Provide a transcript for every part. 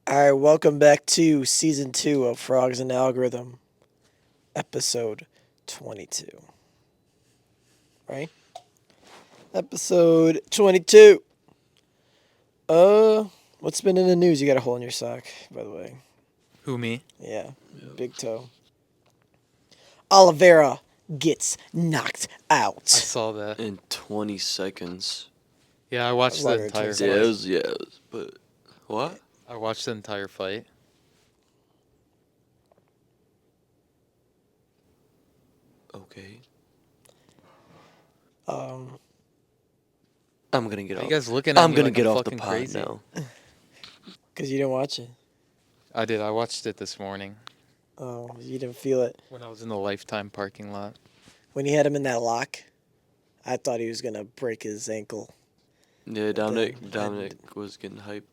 All right, welcome back to season 2 of Frogs and Algorithm, episode 22. Right? Episode 22. What's been in the news? You got a hole in your sock, by the way. Who, me? Yeah, big toe. Oliveira gets knocked I out. saw that. In 20 seconds. Yeah, I watched the Longer than entire 20 fight. seconds. Yeah, but what? I watched the entire fight. Okay. Um, I'm gonna get Are off. you guys looking at I'm me gonna like get I'm off the fucking pod crazy? now. because you didn't watch it. I did. I watched it this morning Oh, you didn't feel it. when I was in the Lifetime parking lot. When he had him in that lock, I thought he was going to break his ankle. Yeah, then- Dominic was getting hype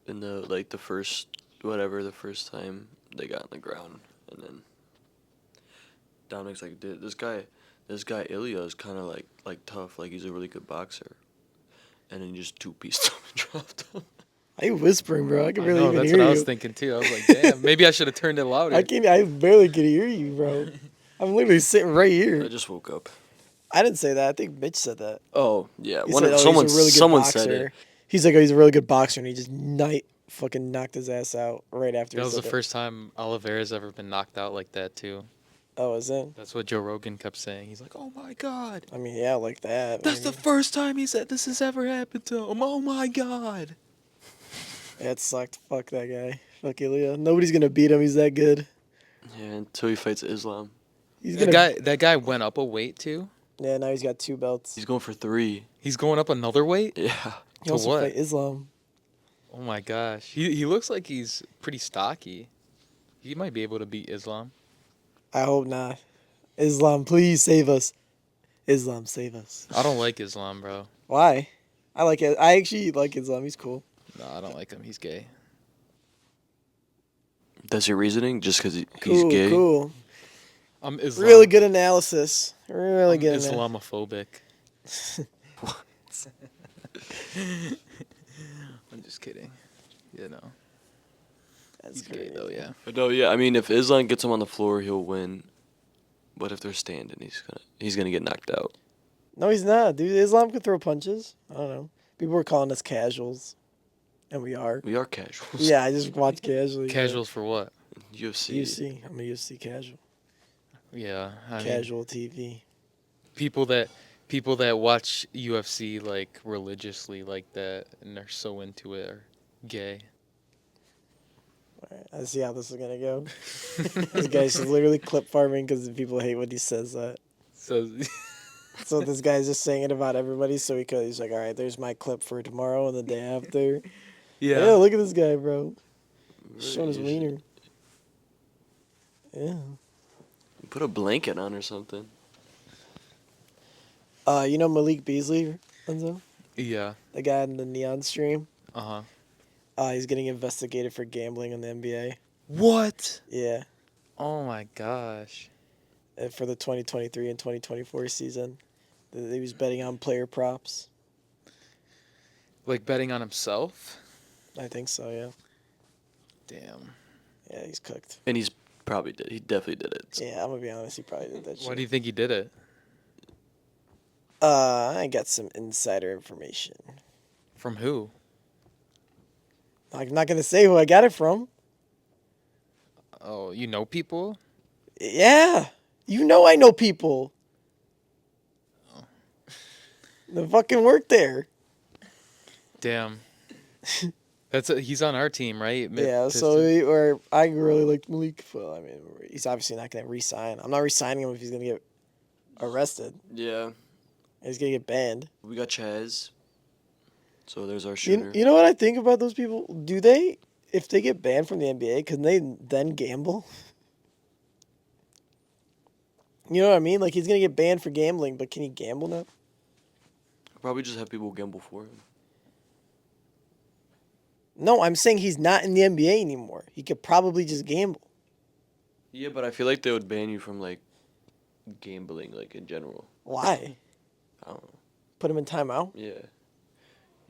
in the first time they got on the ground, and then Dominic's like, dude, this guy Ilya is kind of like tough, like he's a really good boxer, and then he just two-pieced him and dropped him. Are you whispering, bro? I can I barely know, even that's hear what you. I was thinking too. I was like, damn, maybe I should have turned it louder. I barely can hear you, bro. I'm literally sitting right I here. just woke up. I didn't say that. I think Mitch said that. Oh yeah, He one said, of, "Oh, someone he's a really good someone boxer." said it. He's like, "Oh, he's a really good boxer," and he just fucking knocked his ass out right after. That he was the said first time Oliveira's ever been knocked out like that too. Oh, is it? That's what Joe Rogan kept saying. He's like, oh my God. I mean, yeah, like that. That's the maybe. first time he said this has ever happened to him. Oh my God. Yeah, it sucked. Fuck that guy. Fuck Ilya. Nobody's gonna beat him. He's that good. Yeah, until he fights Islam. He's That gonna. guy went up a weight too. Yeah, now he's got 2 belts. He's going for 3. He's going up another weight? Yeah. He to also what? fight Islam. Oh my gosh. He looks like he's pretty stocky. He might be able to beat Islam. I hope not. Islam, please save us. Islam, save us. I don't like Islam, bro. Why? I like it. I actually like Islam. He's cool. No, I don't like him. He's gay. That's your reasoning? Just because he's Cool, gay? cool. I'm Islam. Really good analysis. Really I'm good. Islamophobic. I'm just kidding. You know. That's He's gay great. though, yeah. No, yeah. I mean, if Islam gets him on the floor, he'll win. But if they're standing, he's gonna get knocked out. No, he's not, dude. Islam can throw punches. I don't know. People were calling us casuals, and we are. We are casuals. Yeah, I just watch casually. Casuals for what? UFC. UFC. I'm a UFC casual. Yeah. I mean, Casual TV. people that watch UFC like religiously like that and are so into it are gay. All right, I see how this is gonna go. This guy's just literally clip farming because people hate when he says that. So So this guy's just saying it about everybody. So he's like, all right, there's my clip for tomorrow and the day after. Yeah, look at this guy, bro. Showing his wiener. Yeah. Put a blanket on or something. You know Malik Beasley, Enzo? Yeah. The guy in the neon stream? Uh-huh. He's getting investigated for gambling in the NBA. What? Yeah. Oh my gosh. For the 2023 and 2024 season. He was betting on player props. Like betting on himself? I think so, yeah. Damn. Yeah, he's cooked. And he definitely did it. Yeah, I'm gonna be honest, he probably did that shit. Why do you think he did it? I got some insider information. From who? I'm not gonna say who I got it from. Oh, you know people? Yeah. You know I know people. The fucking work there. Damn. He's on our team, right? Yeah, so I really like Malik. Well, I mean, he's obviously not going to re-sign. I'm not re-signing him if he's going to get arrested. Yeah. He's going to get banned. We got Chaz. So there's our shooter. You know what I think about those people? If they get banned from the NBA, can they then gamble? You know what I mean? Like, he's going to get banned for gambling, but can he gamble now? Probably just have people gamble for him. No, I'm saying he's not in the NBA anymore. He could probably just gamble. Yeah, but I feel like they would ban you from, like, gambling, like, in general. Why? I don't know. Put him in timeout? Yeah.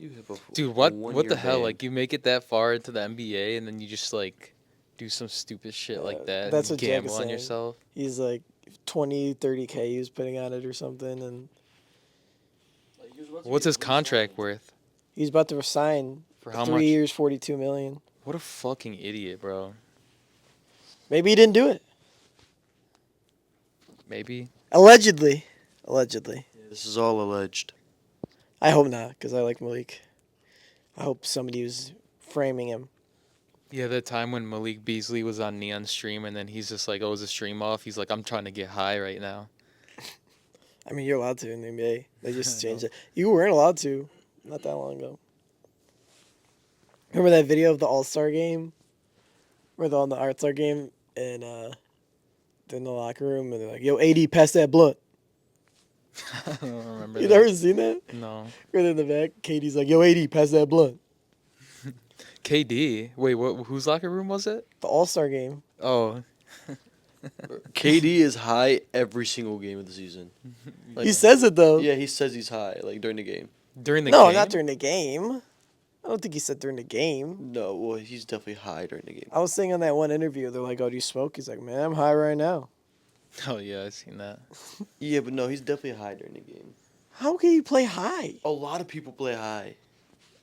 You have Dude, what the hell? Like, you make it that far into the NBA and then you just like do some stupid shit like that That's and what Jack is gamble on saying. yourself. He's like 20, 30K he was putting on it or something, and What's his contract worth? he's about to resign For how 3 much? years, 42 million. What a fucking idiot, bro. Maybe he didn't do it. Maybe. Allegedly. Yeah, this is all alleged. I hope not, because I like Malik. I hope somebody was framing him. Yeah, that time when Malik Beasley was on Neon's stream and then he's just like, oh, is the stream off? He's like, I'm trying to get high right now. I mean, you're allowed to in the NBA. They just I changed know. it. You weren't allowed to not that long ago. Remember that video of the All-Star game? Where they're on the All-Star game and they're in the locker room and they're like, yo, AD, pass that blunt. I don't remember You that. never seen that? No. Where they're in the back, Katie's like, yo, AD, pass that blunt. KD? Wait, what? Whose locker room was it? The All-Star game. Oh. KD is high every single game of the season. Like, He says it, though. Yeah, he says he's high, like, during the game. During the No, game? not during the game. I don't think he said during the game. No, well, he's definitely high during the game. I was saying on that one interview, they're like, oh, do you smoke? He's like, man, I'm high right now. Oh, yeah, I've seen that. Yeah, but no, he's definitely high during the game. How can you play high? A lot of people play high.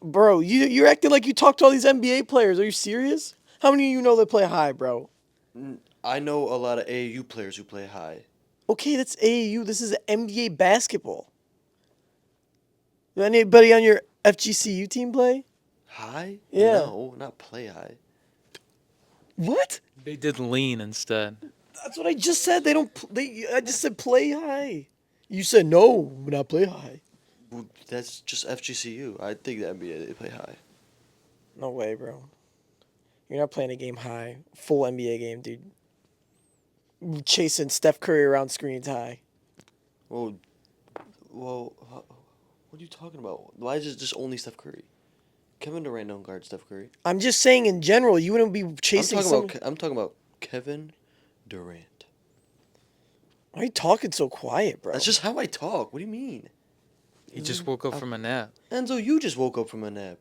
Bro, you're acting like you talk to all these NBA players. Are you serious? How many of you know that play high, bro? I know a lot of AAU players who play high. Okay, that's AAU. This is NBA basketball. Did anybody on your FGCU team play? High? Yeah. No, not play high. What? They did lean instead. That's what I just said. They don't. I just said play high. You said no, not play high. Well, that's just FGCU. I think the NBA, they play high. No way, bro. You're not playing a game high. Full NBA game, dude. Chasing Steph Curry around screens high. Well, what are you talking about? Why is it just only Steph Curry? Kevin Durant don't guard Steph Curry. I'm just saying in general, you wouldn't be chasing I'm talking about Kevin Durant. Why are you talking so quiet, bro? That's just how I talk. What do you mean? He just woke up from a nap. Enzo, you just woke up from a nap.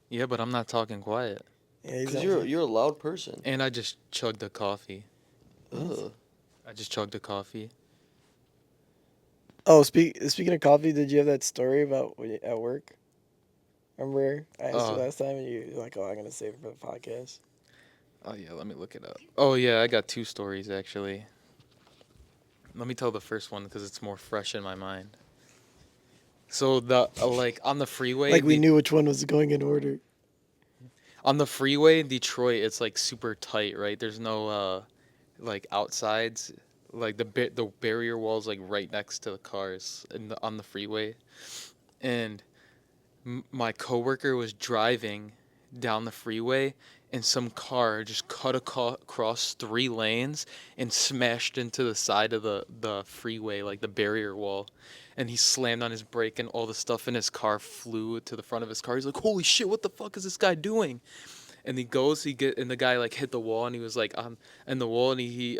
Yeah, but I'm not talking quiet. Yeah, Because you're a loud person. And I just chugged a coffee. Ugh. I just chugged a coffee. Oh, speaking of coffee, did you have that story about when you, at work? Remember I asked you last time, and you're like, "Oh, I'm gonna save it for the podcast." Oh, yeah, let me look it up. Oh, yeah, I got two stories, actually. Let me tell the first one because it's more fresh in my mind. So, on the freeway... Like we knew which one was going in order. On the freeway in Detroit, it's, like, super tight, right? There's no, outsides. Like, the barrier wall's, like, right next to the cars on the freeway. And my coworker was driving down the freeway, and some car just cut across 3 lanes and smashed into the side of the freeway, like the barrier wall. And he slammed on his brake, and all the stuff in his car flew to the front of his car. He's like, holy shit, what the fuck is this guy doing? And and the guy, like, hit the wall, and he was, like, on the wall, and he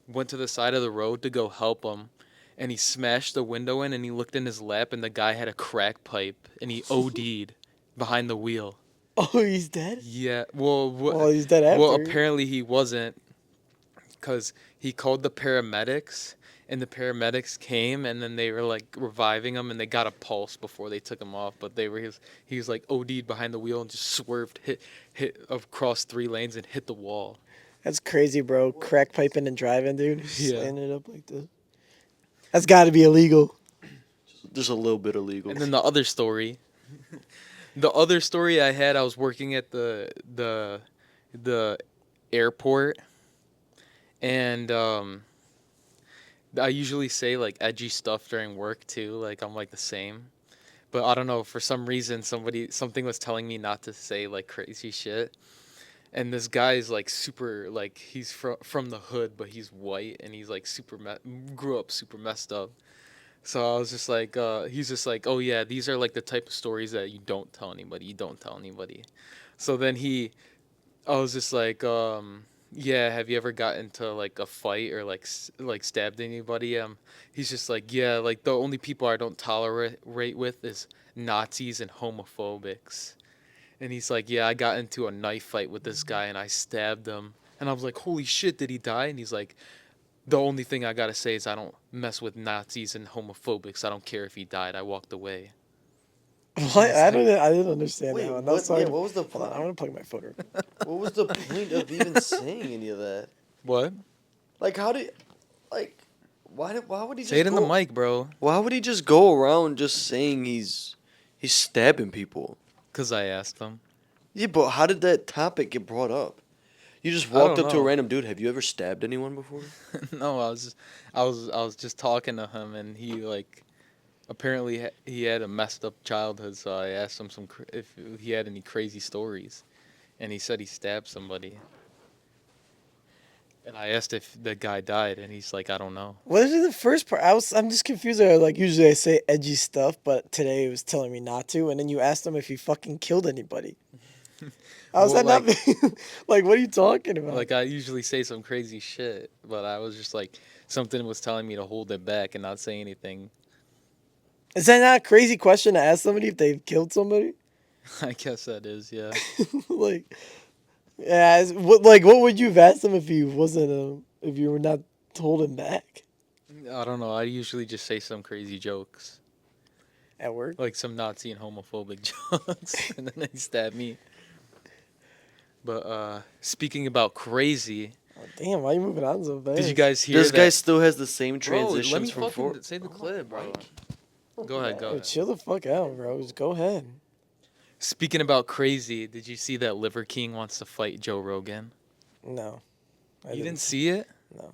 went to the side of the road to go help him. And he smashed the window in, and he looked in his lap, and the guy had a crack pipe, and he OD'd behind the wheel. Oh, he's dead? Yeah, well, he's dead after. Well, apparently he wasn't, because he called the paramedics, and the paramedics came, and then they were, like, reviving him, and they got a pulse before they took him off, but he was like, OD'd behind the wheel and just swerved, hit across 3 lanes and hit the wall. That's crazy, bro. Crack piping and driving, dude. Yeah. Standing it up like this. That's got to be illegal. Just a little bit illegal. And then the other story... The other story I had, I was working at the airport, and I usually say, like, edgy stuff during work too. Like, I'm, like, the same, but I don't know, for some reason something was telling me not to say, like, crazy shit. And this guy is, like, super, like, he's from the hood, but he's white, and he's, like, grew up super messed up. So I was just like, he's just like, oh yeah, these are like the type of stories that you don't tell anybody. So then I was just like, yeah, have you ever got into like a fight or like stabbed anybody? He's just like, yeah, like the only people I don't tolerate with is Nazis and homophobics. And he's like, yeah, I got into a knife fight with this guy and I stabbed him. And I was like, holy shit, did he die? And he's like, the only thing I gotta say is I don't mess with Nazis and homophobics. I don't care if he died. I walked away. What? I didn't understand that one. What, Sorry. yeah, what was the Hold on, I want to plug my phone. What was the point of even saying any of that? What? Like, how did, like, why would he just Say it in the mic, bro. Why would he just go around just saying he's stabbing people? Because I asked him. Yeah, but how did that topic get brought up? You just walked up to a random dude. Have you ever stabbed anyone before? No, I was just talking to him, and he like, apparently he had a messed up childhood. So I asked him if he had any crazy stories, and he said he stabbed somebody. And I asked if the guy died, and he's like, I don't know. What is the first part? I'm just confused. Like usually I say edgy stuff, but today he was telling me not to. And then you asked him if he fucking killed anybody. How's that not? Like, what are you talking about? Like, I usually say some crazy shit, but I was just like, something was telling me to hold it back and not say anything. Is that not a crazy question to ask somebody if they've killed somebody? I guess that is, yeah. Like, yeah. What would you have asked him if he wasn't if you were not holding back? I don't know. I usually just say some crazy jokes. At work? Like some Nazi and homophobic jokes, and then they stab me. But speaking about crazy, Oh, damn, why are you moving on so fast? did you guys hear This that? guy still has the same Bro, transitions let me from fucking before. say the clip, bro. Go ahead, go Hey, ahead. chill the fuck out, bro. Just go ahead. Speaking about crazy, did you see that Liver King wants to fight Joe Rogan? No. You didn't see it? No.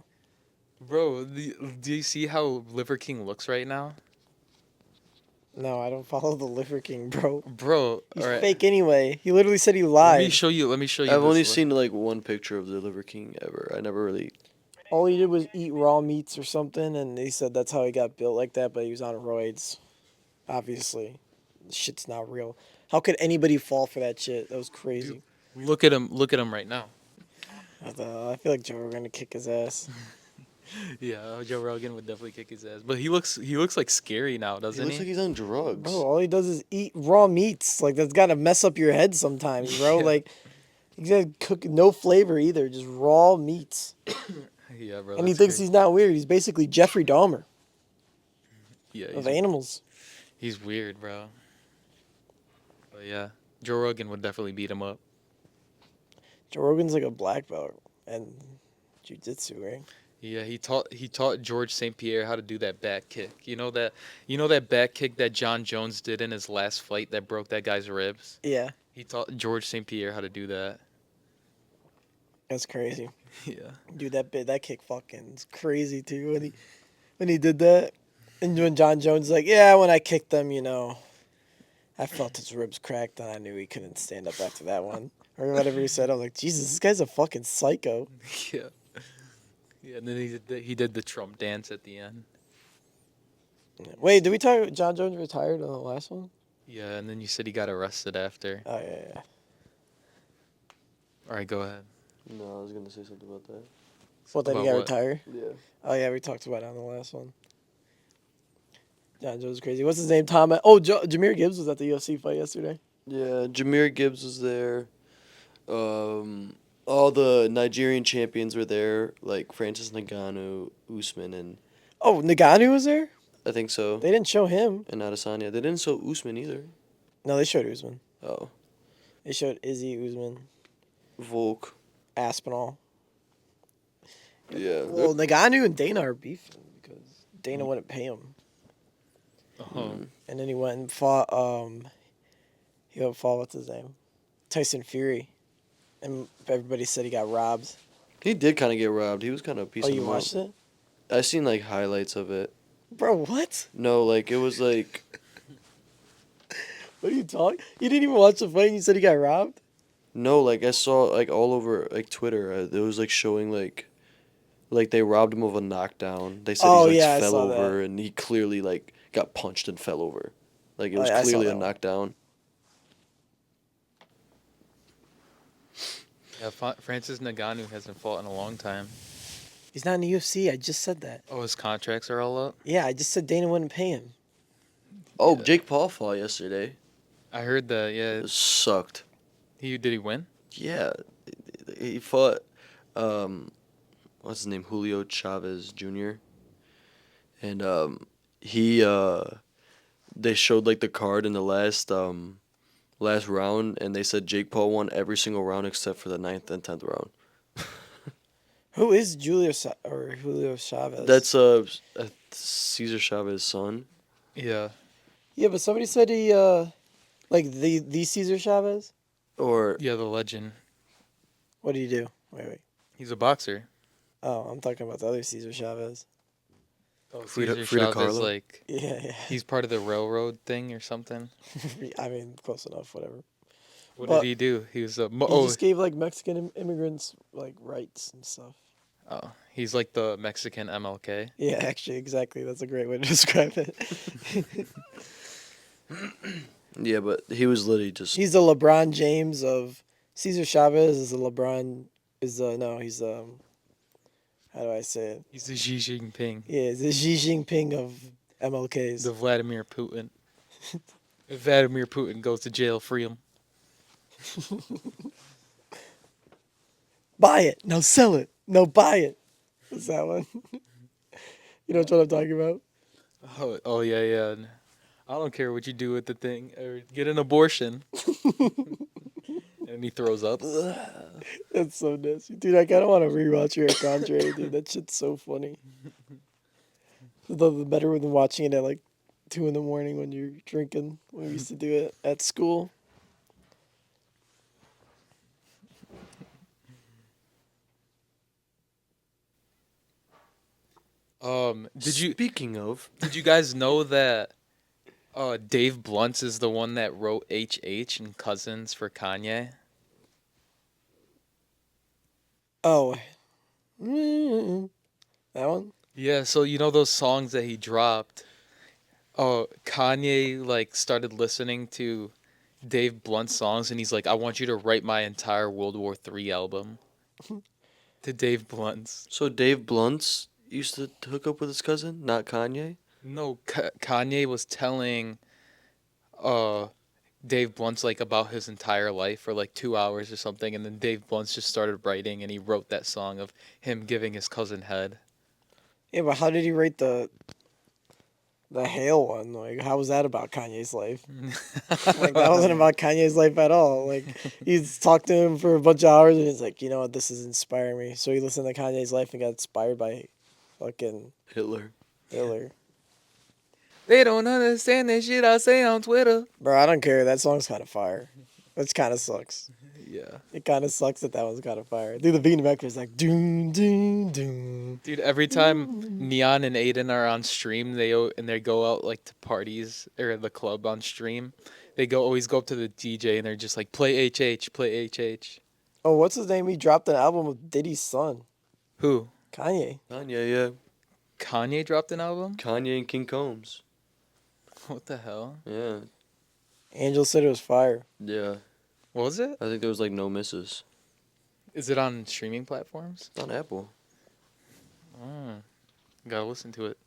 Bro, do you see how Liver King looks right now? No, I don't follow the Liver King, bro. Bro, He's all right. fake anyway. He literally said he Let lied. me show you. I've this only look. seen like one picture of the Liver King ever. I never really. All he did was eat raw meats or something, and he said that's how he got built like that, but he was on roids. Obviously. Shit's not real. How could anybody fall for that shit? That was crazy. Look at him. Look at him right now. I feel like Joe Rogan to kick his ass. Yeah, Joe Rogan would definitely kick his ass. But he looks like scary now, He doesn't looks like he's on drugs. Bro, all he does is eat raw meats. Like, that's got to mess up your head sometimes, bro. Yeah. Like, he's got to cook no flavor either, just raw meats. Yeah, bro. And he thinks he's not weird. He's basically Jeffrey Dahmer of animals. He's weird, bro. But yeah, Joe Rogan would definitely beat him up. Joe Rogan's like a black belt and jiu-jitsu, right? Yeah, he taught George St. Pierre how to do that back kick. You know that back kick that John Jones did in his last fight that broke that guy's ribs? Yeah, He taught George St. Pierre how to do that. that's crazy. Yeah. Dude, that kick fucking is crazy too. When he did that, and when John Jones is like, yeah, when I kicked them, I felt his ribs cracked, and I knew he couldn't stand up after that one, or whatever he said. I was like, Jesus, this guy's a fucking psycho. Yeah. Yeah, and then he did the Trump dance at the end. Wait, did we talk? John Jones retired on the last one? Yeah, and then you said he got arrested after. Oh yeah. All right, go ahead. No, I was gonna say something about that. What, that he About got what? retired? Yeah. Oh yeah, we talked about it on the last one. John Jones is crazy. What's his name? Tom. Oh, Jameer Gibbs was at the UFC fight yesterday. Yeah, Jameer Gibbs was there. All the Nigerian champions were there, like Francis Ngannou, Usman, and Oh, Ngannou was there? I think so. They didn't show him. And Adesanya. They didn't show Usman either. No, they showed Usman. Oh. They showed Izzy, Usman, Volk. Aspinall. Yeah. Well, Ngannou and Dana are beefing because Dana wouldn't pay him, and then he went and fought. What's his name? Tyson Fury, and everybody said he got robbed. He did kind of get robbed. He was kind of piecing Oh, you him watched out. it, I seen like highlights of it. bro? What? No, like it was like What are you talking? You didn't even watch the fight, and you said he got robbed. no, like I saw like all over like Twitter. It was like showing like they robbed him of a knockdown. They said Oh, he yeah, I fell saw over that. and he clearly like got punched and fell over. Like it Oh, was yeah, I saw clearly a that one. knockdown. Yeah, Francis Ngannou hasn't fought in a long time. He's not in the UFC. I just said that. Oh, his contracts are all up? Yeah, I just said Dana wouldn't pay him. Oh, Yeah. Jake Paul fought yesterday. I heard that. Yeah. It sucked. Did he win? Yeah, he fought. What's his name? Julio Chavez Jr. And he they showed like the card in the last round, and they said Jake Paul won every single round except for the 9th and 10th round. Who is Julio Chavez? That's Cesar Chavez's son. Yeah. Yeah, but somebody said he like the Cesar Chavez. Or Yeah, the legend. What do you do? Wait. He's a boxer. Oh, I'm talking about the other Cesar Chavez. Oh, Frida Cesar Chavez, Kahlo? like Yeah. he's part of the railroad thing or something. I mean, close enough. Whatever. What But did he do? He was a He just gave like Mexican immigrants like rights and stuff. he's like the Mexican MLK. Yeah, actually, exactly. That's a great way to describe it. yeah, but he was literally just He's the LeBron James of Cesar Chavez. Is the LeBron? No? He's how do I say it? He's the Xi Jinping, Yeah, he's the Xi Jinping of MLKs. the Vladimir Putin. If Vladimir Putin goes to jail, free him. Buy it. No, sell it. No, buy it. What's that one? You know what I'm talking about? Oh yeah, yeah. I don't care what you do with the thing, or get an abortion. And he throws up. That's so nasty. Dude, I kind of want to rewatch Eric Andre, dude. That shit's so funny. The better than watching it at like 2 in the morning when you're drinking. When we used to do it at school. Speaking of, Did you guys know that Dave Blunt's is the one that wrote HH and Cousins for Kanye? Oh. That one? Yeah, so you know those songs that he dropped? Oh, Kanye like started listening to Dave Blunt's songs and he's like, I want you to write my entire World War III album to Dave Blunt's. so Dave Blunt's used to hook up with his cousin, not Kanye. No, Kanye was telling Dave Blunt's like about his entire life for like 2 hours or something, and then Dave Blunt's just started writing and he wrote that song of him giving his cousin head. Yeah, but how did he rate the Hale one? Like, how was that about Kanye's life? Like, that wasn't about Kanye's life at all. Like, he's talked to him for a bunch of hours, and he's like, you know what, this is inspiring me. So he listened to Kanye's life and got inspired by fucking Hitler. Hitler. They don't understand that shit I say on Twitter. Bro, I don't care. That song's kind of fire. Which kind of sucks. Yeah. It kind of sucks that one's kind of fire. Dude, the beat in the back is like, doom, doom, doom. Dude, every time Neon and Aiden are on stream, they go out like to parties or the club on stream. They always go up to the DJ and they're just like, play HH, play HH. Oh, what's his name? He dropped an album with Diddy's son, Who? Kanye. Kanye, yeah. Kanye dropped an album? Kanye and King Combs. What the hell? Yeah. Angel said it was fire. Yeah. What was it? I think there was like no misses. Is it on streaming platforms? It's on Apple. Oh, gotta listen to it.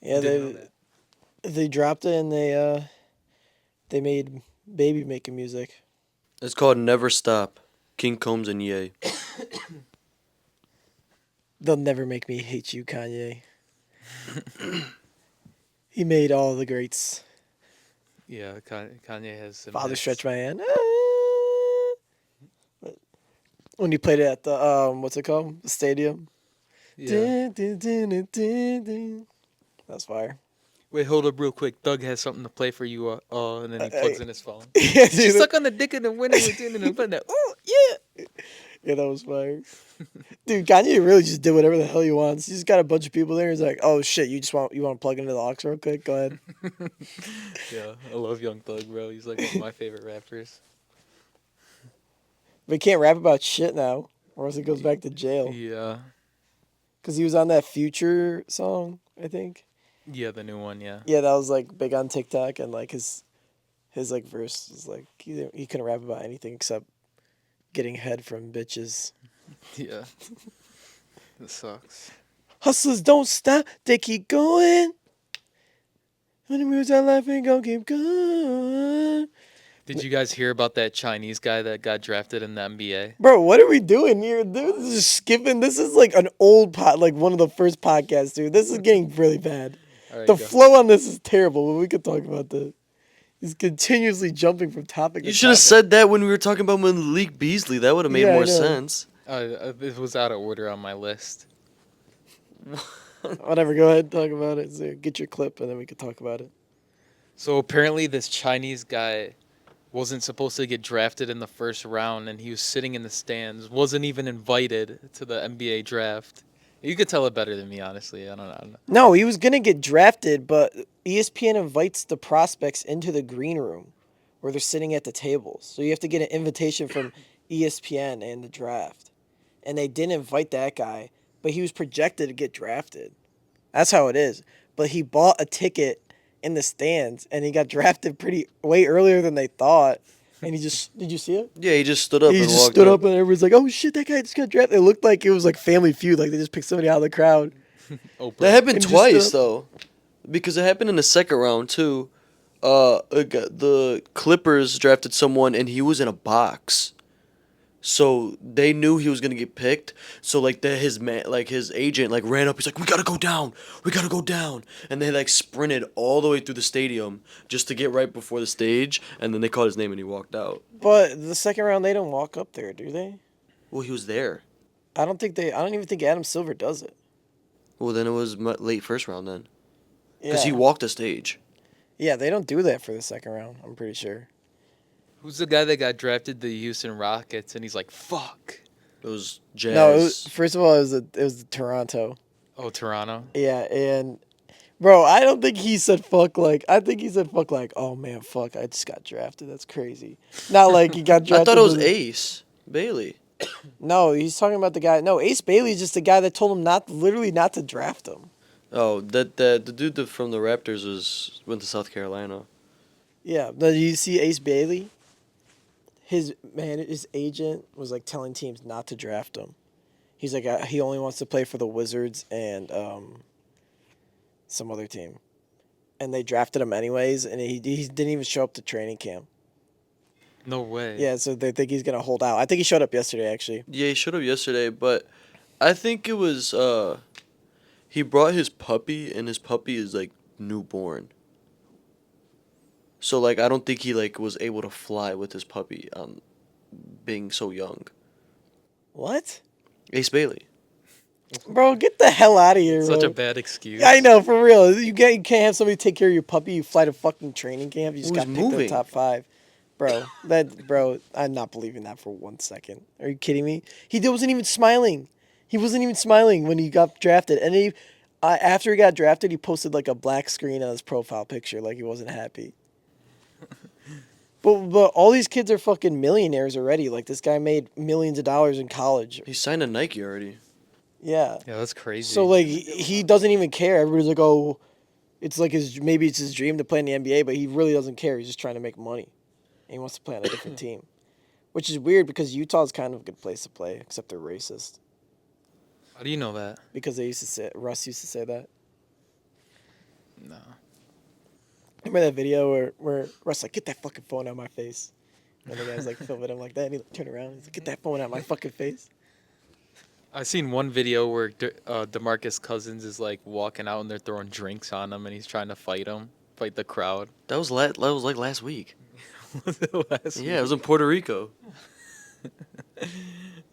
Yeah, Didn't know they dropped it and they made Baby making music. It's called Never Stop. King Combs and Ye. They'll never make me hate you, Kanye. He made all the greats. Yeah, Kanye has some Father hits. Stretch My Hand. When he played it at the what's it called? The stadium. Yeah. Dun, dun, dun, dun, dun. That's fire. Wait, hold up real quick. Doug has something to play for you. And then he plugs in his phone. Yeah, She dude. suck on the dick in the window and put that. Oh yeah. Yeah, that was fire. Dude, Kanye really just did whatever the hell he wants. He's just got a bunch of people there. He's like, oh shit, you want to plug into the aux real quick? Go ahead. Yeah, I love Young Thug, bro. He's like one of my favorite rappers. But he can't rap about shit now, or else he goes back to jail. Yeah. Cause he was on that Future song, I think. Yeah, the new one, yeah. Yeah, that was like big on TikTok, and like his like verse was like he couldn't rap about anything except getting head from bitches. Yeah. That sucks. Hustlers don't stop, they keep going. When the moves our life ain't gonna keep going. Did you guys hear about that Chinese guy that got drafted in the NBA? Bro, what are we doing here, dude? This is just skipping. This is like an old like one of the first podcasts, dude. This is getting really bad. All right, The go. flow on this is terrible, but we could talk about that. He's continuously jumping from topic to You should have topic. said that when we were talking about Malik Beasley. That would have made Yeah, I more know. sense. It was out of order on my list. Whatever, go ahead, talk about it. So get your clip, and then we could talk about it. So apparently, this Chinese guy wasn't supposed to get drafted in the first round, and he was sitting in the stands. Wasn't even invited to the NBA draft. You could tell it better than me, honestly. I don't know. No, he was gonna get drafted, but ESPN invites the prospects into the green room, where they're sitting at the tables. So you have to get an invitation from ESPN and the draft, and they didn't invite that guy, but he was projected to get drafted. That's how it is. But he bought a ticket in the stands, and he got drafted way earlier than they thought. And he just did you see it? Yeah, he just stood up He and just walked stood up, and everyone's like, "Oh shit, that guy just got drafted." It looked like it was like Family Feud, like they just picked somebody out of the crowd. Oprah. That happened And he just twice stood though, because it happened in the second round too. The Clippers drafted someone and he was in a box, so they knew he was gonna get picked. So like his agent like ran up. He's like, "We gotta go down. We gotta go down." And they like sprinted all the way through the stadium just to get right before the stage. And then they called his name and he walked out. But the second round, they don't walk up there, do they? Well, he was there. I don't even think Adam Silver does it. Well, then it was late first round then, Yeah. because he walked the stage. Yeah, they don't do that for the second round. I'm pretty sure. Who's the guy that got drafted to the Houston Rockets, and he's like, "Fuck." It was Jazz. No, first of all, it was Toronto. Oh, Toronto. Yeah, and bro, I don't think he said fuck like. I think he said fuck like, oh man, fuck, I just got drafted. That's crazy. Not like he got drafted. I thought it was to the- Ace Bailey. No, he's talking about the guy. No, Ace Bailey is just the guy that told him literally not to draft him. Oh, the dude from the Raptors went to South Carolina. Yeah, no, you see Ace Bailey? His agent was like telling teams not to draft him. He's like he only wants to play for the Wizards and some other team, and they drafted him anyways, and he didn't even show up to training camp. No way. Yeah, so they think he's gonna hold out. I think he showed up yesterday actually. Yeah, he showed up yesterday, but I think it was he brought his puppy, and his puppy is like newborn. So like I don't think he like was able to fly with his puppy being so young. What? Ace Bailey. Bro, get the hell out of here, Such bro. a bad excuse. I know, for real. You can't have somebody take care of your puppy. You fly to fucking training camp. You just Who's got picked in the moving? top 5. Bro, I'm not believing that for 1 second. Are you kidding me? He wasn't even smiling. He wasn't even smiling when he got drafted. And after he got drafted, he posted like a black screen on his profile picture, like he wasn't happy. But all these kids are fucking millionaires already. Like this guy made millions of dollars in college. He signed to Nike already. Yeah. Yeah, that's crazy. So like he doesn't even care. Everybody's like, oh, it's like maybe it's his dream to play in the NBA, but he really doesn't care. He's just trying to make money, and he wants to play on a different team, which is weird because Utah's kind of a good place to play, except they're racist. How do you know that? Because Russ used to say that. No. Remember that video where Russ like, get that fucking phone out of my face, and the guy's like filming him like that, and he like, turn around, he's like, get that phone out of my fucking face. I seen one video where DeMarcus Cousins is like walking out and they're throwing drinks on him and he's trying to fight the crowd. That was like last week. Was it last Yeah, it was in Puerto Rico.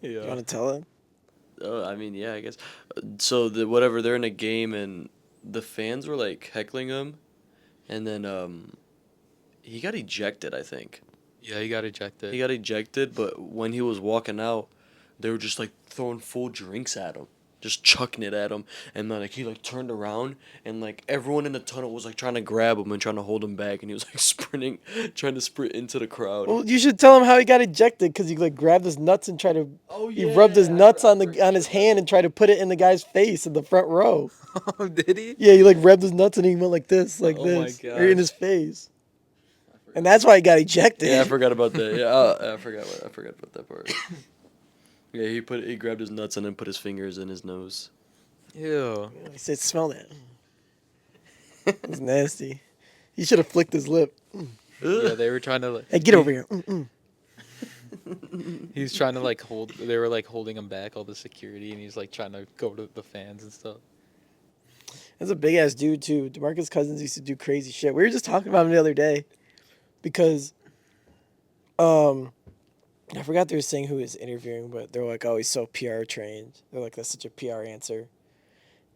You Yeah. want to tell him? I mean, yeah, I guess. So they're in a game and the fans were like heckling him, and then he got ejected. I think Yeah, he got ejected. he got ejected, but when he was walking out, they were just like throwing full drinks at him, just chucking it at him, and then like he like turned around and like everyone in the tunnel was like trying to grab him and trying to hold him back, and he was like sprinting, trying to sprint into the crowd. Well, you should tell him how he got ejected because he like grabbed his nuts and tried to. Oh, He rubbed his nuts on his hand and tried to put it in the guy's face in the front row. Oh, did he? Yeah, he like rubbed his nuts and he went like this, Oh my or in gosh. his face. And that's why he got ejected. Yeah, I forgot about that. Yeah, I forgot about that part. Yeah, he grabbed his nuts and then put his fingers in his nose. Ew. He said, "Smell that." It's nasty. He should have flicked his lip. Yeah, they were trying to. Hey, get over here. Mm-mm. He was trying to like hold. They were like holding him back, all the security, and he's like trying to go to the fans and stuff. That's a big ass dude too. DeMarcus Cousins used to do crazy shit. We were just talking about him the other day, because, I forgot they were saying who he was interviewing, but they're like, oh, he's so PR trained. They're like, that's such a PR answer.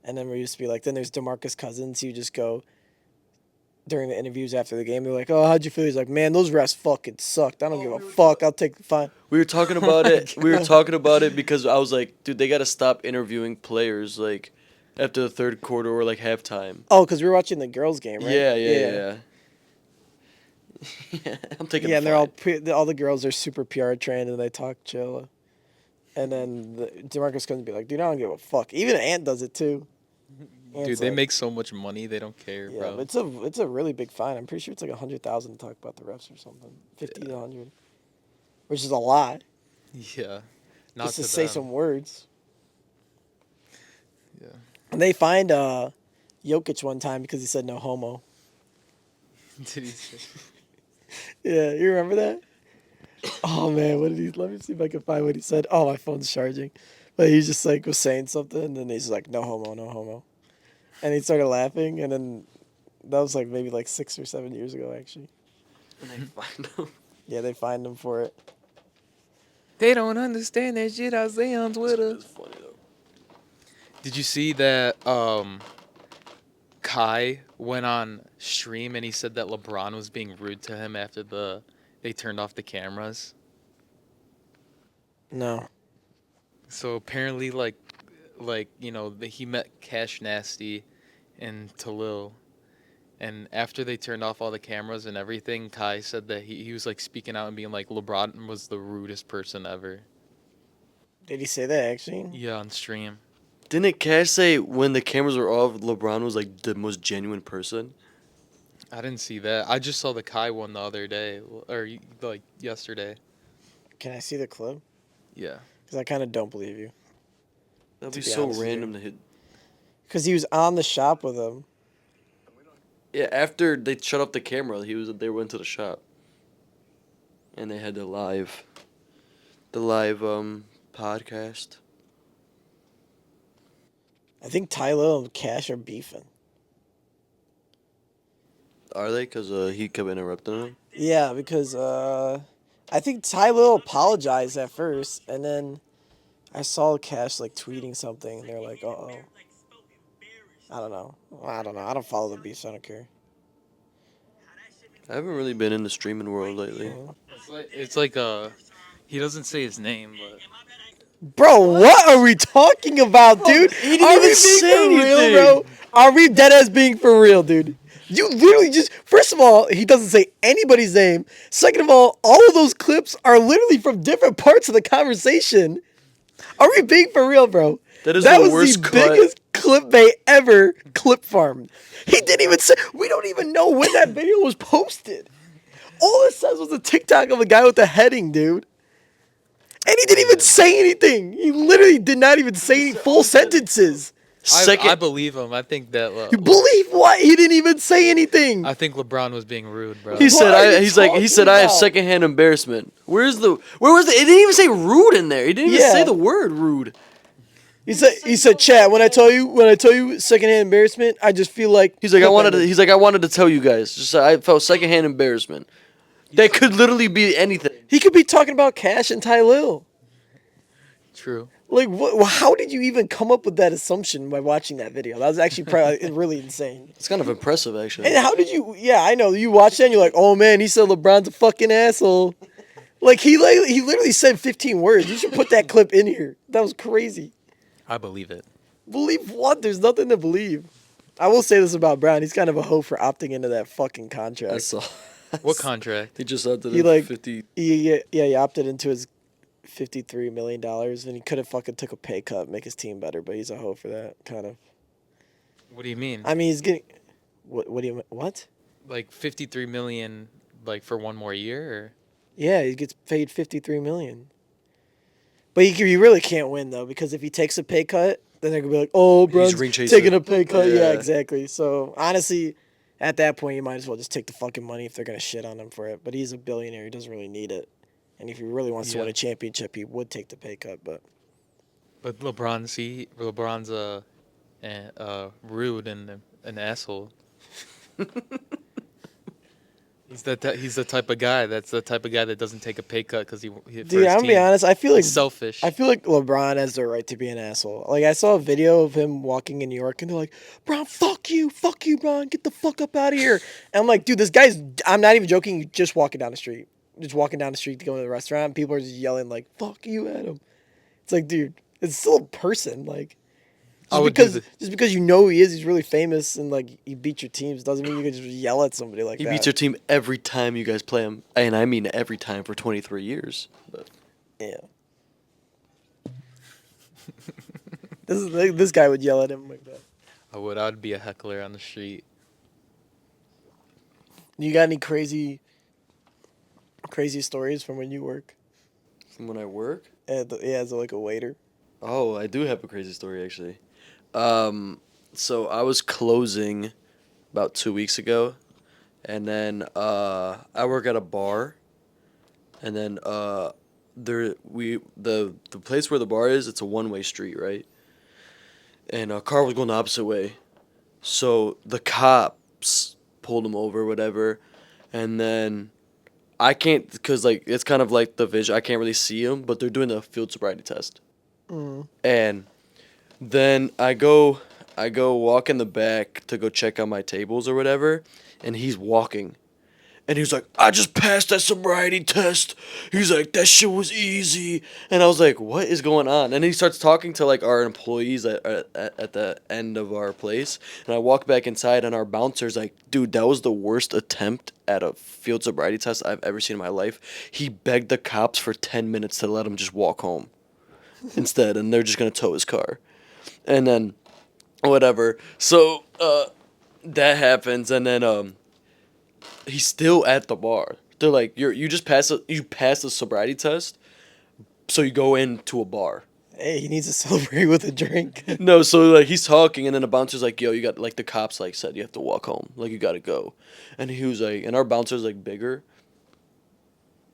And then we used to be like, then there's DeMarcus Cousins. You just go during the interviews after the game. They're like, oh, how'd you feel? He's like, man, those refs fucking sucked. I don't give a fuck. I'll take the fine. We were talking about it. We were talking about it because I was like, dude, they got to stop interviewing players like after the third quarter or like halftime. Oh, because we were watching the girls' game, right? Yeah. I'm taking. Yeah, the and fine. all the girls are super PR trained and they talk chill. And then DeMarcus Cousins be like, dude, I don't give a fuck. Even Ant does it too. Dude, Ant's they like, make so much money, they don't care, yeah, bro. but it's a really big fine. I'm pretty sure it's like 100,000 to talk about the refs or something. 50 to 100, which is a lot. Yeah, not Just to to say them. some words. Yeah. And they fined Jokic one time because he said no homo. Did he say? Yeah, you remember that? Oh man, what did he? Let me see if I can find what he said. Oh, my phone's charging. But he just like was saying something, and then he's like, no homo, no homo. And he started laughing, and then that was like maybe like 6 or 7 years ago, actually. And they find them. Yeah, they fined him for it. They don't understand that shit I say on Twitter. It's funny though. Did you see that Kai went on stream and he said that LeBron was being rude to him after they turned off the cameras? No. So apparently, like he met Cash Nasty and Talil, and after they turned off all the cameras and everything, Kai said that he was like speaking out and being like LeBron was the rudest person ever. Did he say that actually? Yeah, on stream. Didn't Cash say when the cameras were off, LeBron was like the most genuine person? I didn't see that. I just saw the Kai one the other day, or like yesterday. Can I see the clip? Yeah. Because I kind of don't believe you. That'd To be be so honest with you. random to hit. Because he was on the shop with him. Yeah, after they shut off the camera, they went to the shop, and they had the live podcast. I think Tyler and Cash are beefing. Are they? Cause he kept interrupting him. Yeah, because I think Tyler apologized at first, and then I saw Cash like tweeting something, and they're like, "Uh-oh." I don't know. I don't follow the beefs. I don't care. I haven't really been in the streaming world lately. It's like he doesn't say his name, but Bro, what are we talking about, dude? he didn't Are even we being say for real, anything. bro? Are we dead ass being for real, dude? You literally just, first of all, he doesn't say anybody's name. Second of all of those clips are literally from different parts of the conversation. Are we being for real, bro? That is That the was worst the cut. biggest clickbait ever clip farmed. He didn't even say, we don't even know when that video was posted. All it says was a TikTok of a guy with a heading, dude. And he didn't even say anything. He literally did not even say full sentences. I believe him. I think that. You believe what? He didn't even say anything. I think LeBron was being rude, bro. He What said, are you he talking said, I have about? secondhand embarrassment. Where was the? It didn't even say rude in there. He didn't even Yeah. say the word rude. He said, Chad, when I tell you secondhand embarrassment, I just feel like He's like, I wanted to tell you guys. Just I felt secondhand embarrassment. That could literally be anything. He could be talking about Cash and Ty Lil. True. Like, what? How did you even come up with that assumption by watching that video? That was actually probably really insane. It's kind of impressive, actually. And how did you? Yeah, I know. You watched that and you're like, oh man, he said LeBron's a fucking asshole. Like he literally said 15 words. You should put that clip in here. That was crazy. I believe it. Believe what? There's nothing to believe. I will say this about Brown. He's kind of a hoe for opting into that fucking contract. That's all. What contract? He just opted He in like 50. he opted into his $53 million, and he could have fucking took a pay cut, make his team better, but he's a hoe for that, kind of. What do you mean? I mean, he's getting... What do you... What? Like 53 million, like for one more year, or? Yeah, he gets paid $53 million. But he really can't win, though, because if he takes a pay cut, then they're going to be like, oh, Brun's ring chaser. taking a pay cut. Yeah, Yeah. exactly. So, honestly, At that point, you might as well just take the fucking money if they're gonna shit on him for it. But he's a billionaire; he doesn't really need it. And if he really wants to win Yeah. a championship, he would take the pay cut. But But LeBron's rude and an asshole. He's the type of guy. That's the type of guy that doesn't take a pay cut because he dude, I'm gonna be honest. I feel like He's selfish. I feel like LeBron has the right to be an asshole. Like I saw a video of him walking in New York, and they're like, "Bron, fuck you, Bron, get the fuck up out of here." And I'm like, dude, this guy's. I'm not even joking. You're just walking down the street, to go to the restaurant, and people are just yelling like, "Fuck you," at him. It's like, dude, it's still a person. Like, just because you know who he is, he's really famous, and like he beat your teams, doesn't mean you can just yell at somebody like He that. beats your team every time you guys play him, and I mean every time for 23 years. But Yeah. This guy would yell at him like that. I'd be a heckler on the street. You got any crazy stories from when you work? from when I work, As like a waiter. oh, I do have a crazy story actually. So I was closing about 2 weeks ago, and then I work at a bar, and then the place where the bar is, it's a one-way street, right? And a car was going the opposite way, so the cops pulled him over, whatever, and then I can't, because like it's kind of like the vision, I can't really see him, but they're doing a field sobriety test, and then I go walk in the back to go check on my tables or whatever, and he's walking. And he was like, I just passed that sobriety test. He's like, that shit was easy. And I was like, what is going on? And he starts talking to like our employees at the end of our place. And I walk back inside, and our bouncer's like, dude, that was the worst attempt at a field sobriety test I've ever seen in my life. He begged the cops for 10 minutes to let him just walk home instead. And they're just going to tow his car. And then whatever. So that happens, and then he's still at the bar. They're like, you passed the sobriety test, so you go into a bar. Hey, he needs to celebrate with a drink. No, so like he's talking, and then the bouncer's like, yo, you got, like, the cops like said you have to walk home, like you gotta go. And he was like, and our bouncer's like bigger,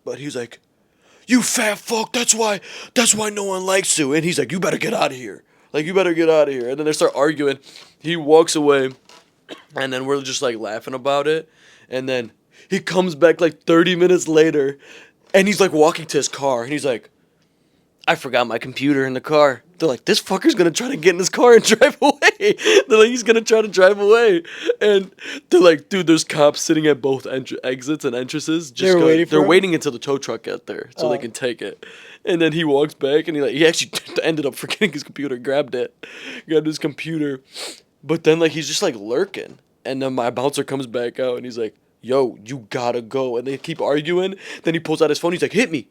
but he was like, you fat fuck, that's why no one likes you. And he's like, you better get out of here. Like, you better get out of here. And then they start arguing. He walks away, and then we're just like laughing about it. And then he comes back like 30 minutes later, and he's like walking to his car, and he's like, I forgot my computer in the car. They're like, this fucker's gonna try to get in his car and drive away. They're like, he's gonna try to drive away. And they're like, dude, there's cops sitting at both exits and entrances. They're waiting until the tow truck gets there so they can take it. And then he walks back, and he actually ended up forgetting his computer, grabbed his computer. But then like he's just like lurking. And then my bouncer comes back out, and he's like, yo, you gotta go. And they keep arguing. Then he pulls out his phone. He's like, hit me.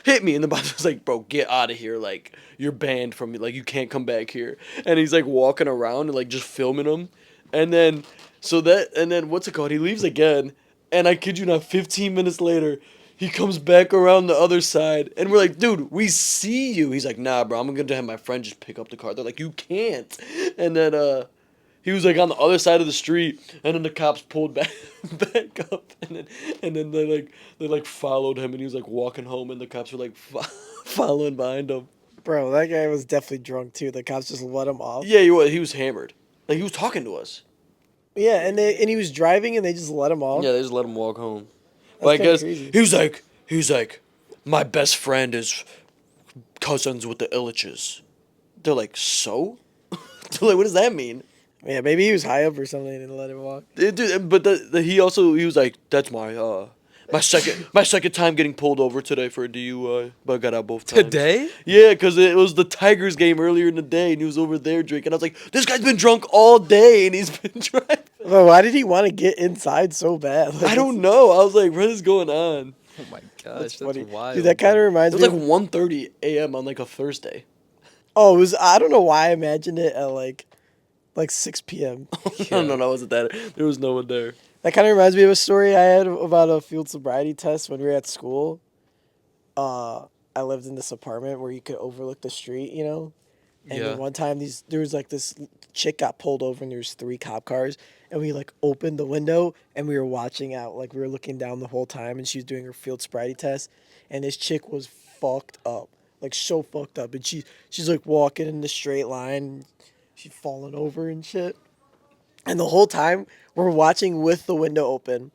And the bouncer's like, bro, get out of here. Like, you're banned from me. Like, you can't come back here. And he's like walking around and like just filming him. And then, what's it called? He leaves again. And I kid you not, 15 minutes later, he comes back around the other side. And we're like, dude, we see you. He's like, nah, bro, I'm going to have my friend just pick up the car. They're like, you can't. And then, he was like on the other side of the street, and then the cops pulled back up, and then they followed him, and he was like walking home, and the cops were like following behind him. Bro, that guy was definitely drunk too. The cops just let him off. Yeah, he was hammered. Like, he was talking to us. Yeah, and he was driving, and they just let him off. Yeah, they just let him walk home. That's But I guess crazy. he was like, my best friend is cousins with the Illiches. They're like, so? They're like, what does that mean? Yeah, maybe he was high up or something and let him walk. Dude, but he was like, that's my second time getting pulled over today for a DUI, but I got out both times. Today? Yeah, because it was the Tigers game earlier in the day, and he was over there drinking. I was like, this guy's been drunk all day, and he's been driving. But why did he want to get inside so bad? Like, I don't know. I was like, what is going on? Oh my gosh, That's that's funny. wild. Dude, that kind of It reminds was me. like Of, 1:30 a.m. on like a Thursday. oh, it was. I don't know why I imagined it at like 6 p.m. No, it wasn't that. There was no one there. That kind of reminds me of a story I had about a field sobriety test when we were at school. I lived in this apartment where you could overlook the street, And Yeah. then one time there was like this chick got pulled over and there was 3 cop cars and we like opened the window and we were watching out, like we were looking down the whole time and she was doing her field sobriety test and this chick was fucked up. Like so fucked up. And she's like walking in the straight line, she's falling over and shit. And the whole time we're watching with the window open.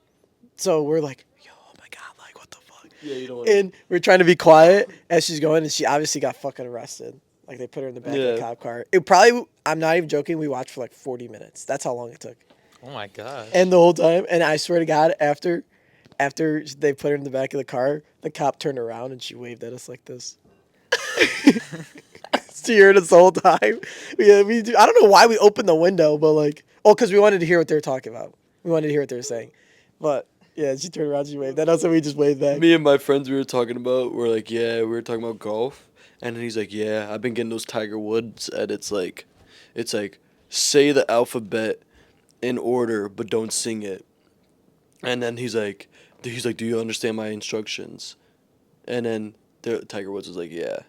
So we're like, yo, oh my god, like what the fuck? Yeah, you don't want. And we're trying to be quiet as she's going and she obviously got fucking arrested. Like they put her in the back of Yeah. the cop car. It probably, I'm not even joking, we watched for like 40 minutes. That's how long it took. Oh my gosh. And the whole time, and I swear to God, after they put her in the back of the car, the cop turned around and she waved at us like this. She heard us the whole time. Yeah, we do. I don't know why we opened the window, but like, because we wanted to hear what they were talking about. We wanted to hear what they were saying. But yeah, she turned around, she waved at us, and we just waved back. Me and my friends we were talking about, we're like, yeah, we were talking about golf, and then he's like, yeah, I've been getting those Tiger Woods edits, like, it's like, say the alphabet in order, but don't sing it. And then he's like, do you understand my instructions? And then Tiger Woods was like, yeah.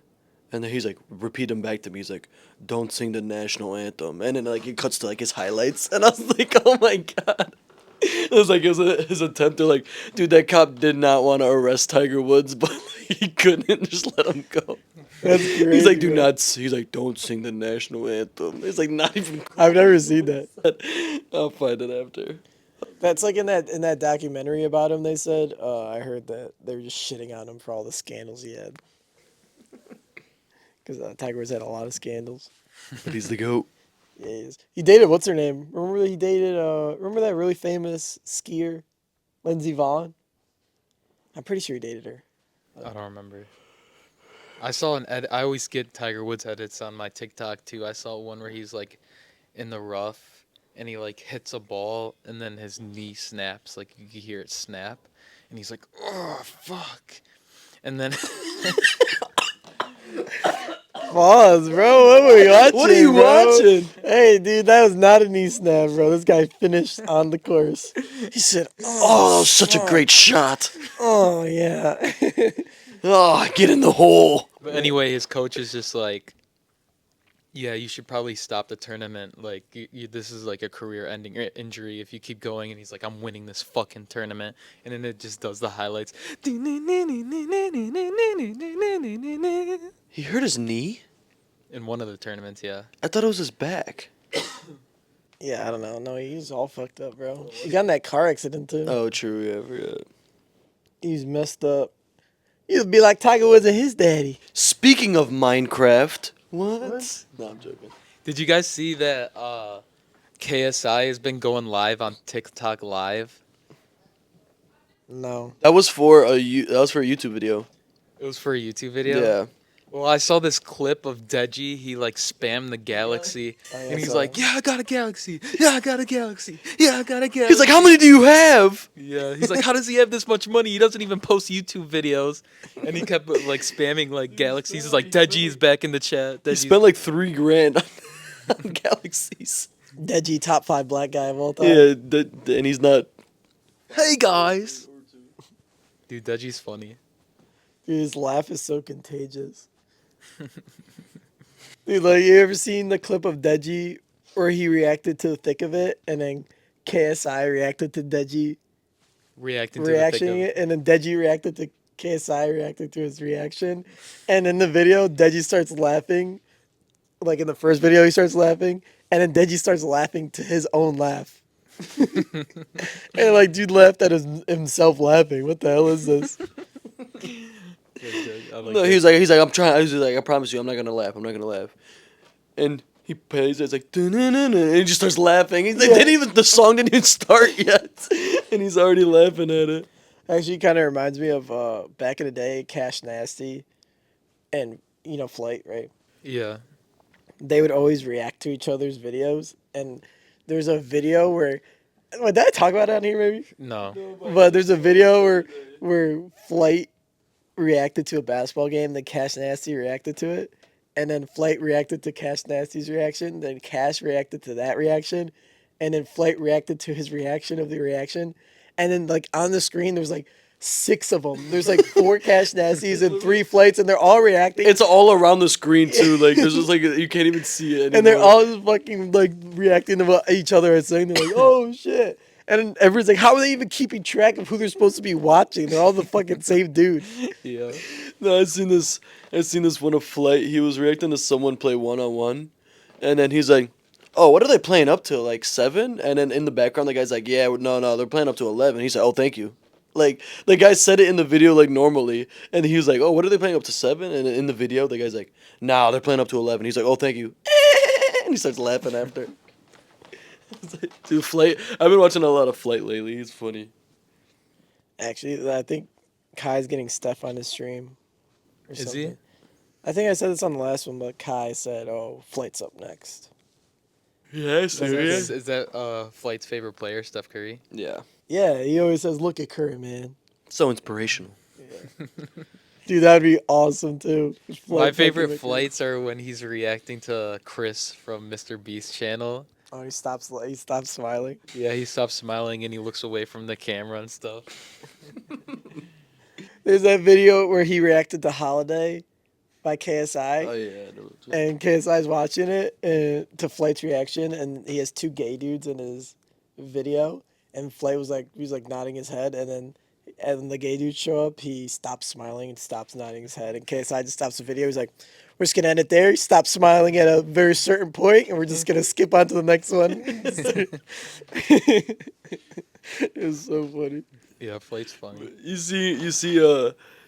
And then he's like, repeat them back to me. He's like, don't sing the national anthem. And then like it cuts to like his highlights, and I was like, oh my god. It was like his attempt to like, dude, that cop did not want to arrest Tiger Woods, but he couldn't just let him go. That's He's crazy, like, bro. he's like, don't sing the national anthem. It's like not even. I've never seen that. I'll find it after. That's like in that documentary about him. They said I heard that they were just shitting on him for all the scandals he had. Because Tiger Woods had a lot of scandals. But he's the GOAT. Yeah, he is. He dated what's her name? Remember he dated? Remember that really famous skier, Lindsey Vonn? I'm pretty sure he dated her. I don't remember. I saw an edit. I always get Tiger Woods edits on my TikTok too. I saw one where he's like in the rough and he like hits a ball and then his knee snaps. Like you can hear it snap, and he's like, "Oh fuck!" And then Pause, bro. What were you watching? What are you bro? watching? Hey, dude, that was not a knee snap, bro. This guy finished on the course. He said, Oh, such a great shot. "Oh yeah." Oh, get in the hole. But anyway, his coach is just like, yeah, you should probably stop the tournament. Like, this is like a career-ending injury if you keep going. And he's like, I'm winning this fucking tournament. And then it just does the highlights. He hurt his knee? In one of the tournaments, yeah. I thought it was his back. Yeah, I don't know. No, he's all fucked up, bro. He got in that car accident too. Oh, true. Yeah, I forgot. He's messed up. He'd be like Tiger Woods and his daddy. Speaking of Minecraft. What? No, I'm joking. Did you guys see that KSI has been going live on TikTok Live? No. That was for a YouTube video. It was for a YouTube video? Yeah. Well, I saw this clip of Deji. He like spammed the galaxy, Oh, yeah, and he's I saw like, that. "Yeah, I got a galaxy. Yeah, I got a galaxy. Yeah, I got a galaxy." He's like, how many do you have? Yeah, he's like, "How does he have this much money? He doesn't even post YouTube videos." And he kept like spamming like galaxies. He's like, "Deji's back in the chat." He Deji's spent like $3,000 on galaxies. Deji, top 5 black guy of all time. Yeah, and he's not. Hey guys, dude, Deji's funny. Dude, his laugh is so contagious. Dude, like, you ever seen the clip of Deji where he reacted to the thick of it, and then KSI reacted to Deji Reacting to reacting the thick it, and then Deji reacted to KSI reacting to his reaction, and in the video, Deji starts laughing. Like in the first video, he starts laughing, and then Deji starts laughing to his own laugh. And like, dude laughed at himself laughing. What the hell is this? I like No, that. he's like, I'm trying. He's like, I promise you, I'm not gonna laugh. I'm not gonna laugh. And he plays. It's like, "Dun-dun-dun-dun," and he just starts laughing. He's like, Yeah. the song didn't even start yet, and he's already laughing at it. Actually, kind of reminds me of back in the day, Cash Nasty and, Flight, right? Yeah. They would always react to each other's videos. And there's a video where, did I talk about it on here maybe? No. But there's a video where Flight reacted to a basketball game, then Cash Nasty reacted to it. And then Flight reacted to Cash Nasty's reaction, then Cash reacted to that reaction, and then Flight reacted to his reaction of the reaction. And then, like, on the screen, there's like 6 of them. There's like 4 Cash Nasties and 3 flights, and they're all reacting. It's all around the screen too. Like there's just like you can't even see it anymore. And they're all just fucking like reacting to what each other are saying. They're like, "Oh shit!" And everyone's like, "How are they even keeping track of who they're supposed to be watching? They're all the fucking same dude." Yeah. No, I've seen this. I've seen this one of Flight. He was reacting to someone play 1-on-1, and then he's like, "Oh, what are they playing up to? Like 7?" And then in the background, the guy's like, "Yeah, no, they're playing up to 11." He said, "Oh, thank you." Like the guy said it in the video like normally, and he was like, "Oh, what are they playing up to 7?" And in the video, the guy's like, "Nah, they're playing up to 11." He's like, "Oh, thank you," and he starts laughing after. Dude, Flight. I've been watching a lot of Flight lately. He's funny. Actually, I think Kai's getting Steph on his stream. Or Is something. he? I think I said this on the last one, but Kai said, "Oh, Flight's up next." Yeah, Is that Flight's favorite player, Steph Curry? Yeah. Yeah, he always says, "Look at Curry, man." So inspirational. Dude, that'd be awesome too. My Flight favorite fucking- flights are when he's reacting to Chris from Mr. Beast's channel. Oh, he stops smiling. Yeah, he stops smiling and he looks away from the camera and stuff. There's that video where he reacted to Holiday by KSI. Oh yeah. I know. And KSI's watching it and to Flight's reaction, and he has 2 gay dudes in his video, and Flight was like, he was like nodding his head, and then the gay dudes show up, he stops smiling and stops nodding his head, and KSI just stops the video. He's like, "We're just gonna end it there." He stops smiling at a very certain point, and we're just gonna skip on to the next one. It was so funny. Yeah, Flight's funny. You see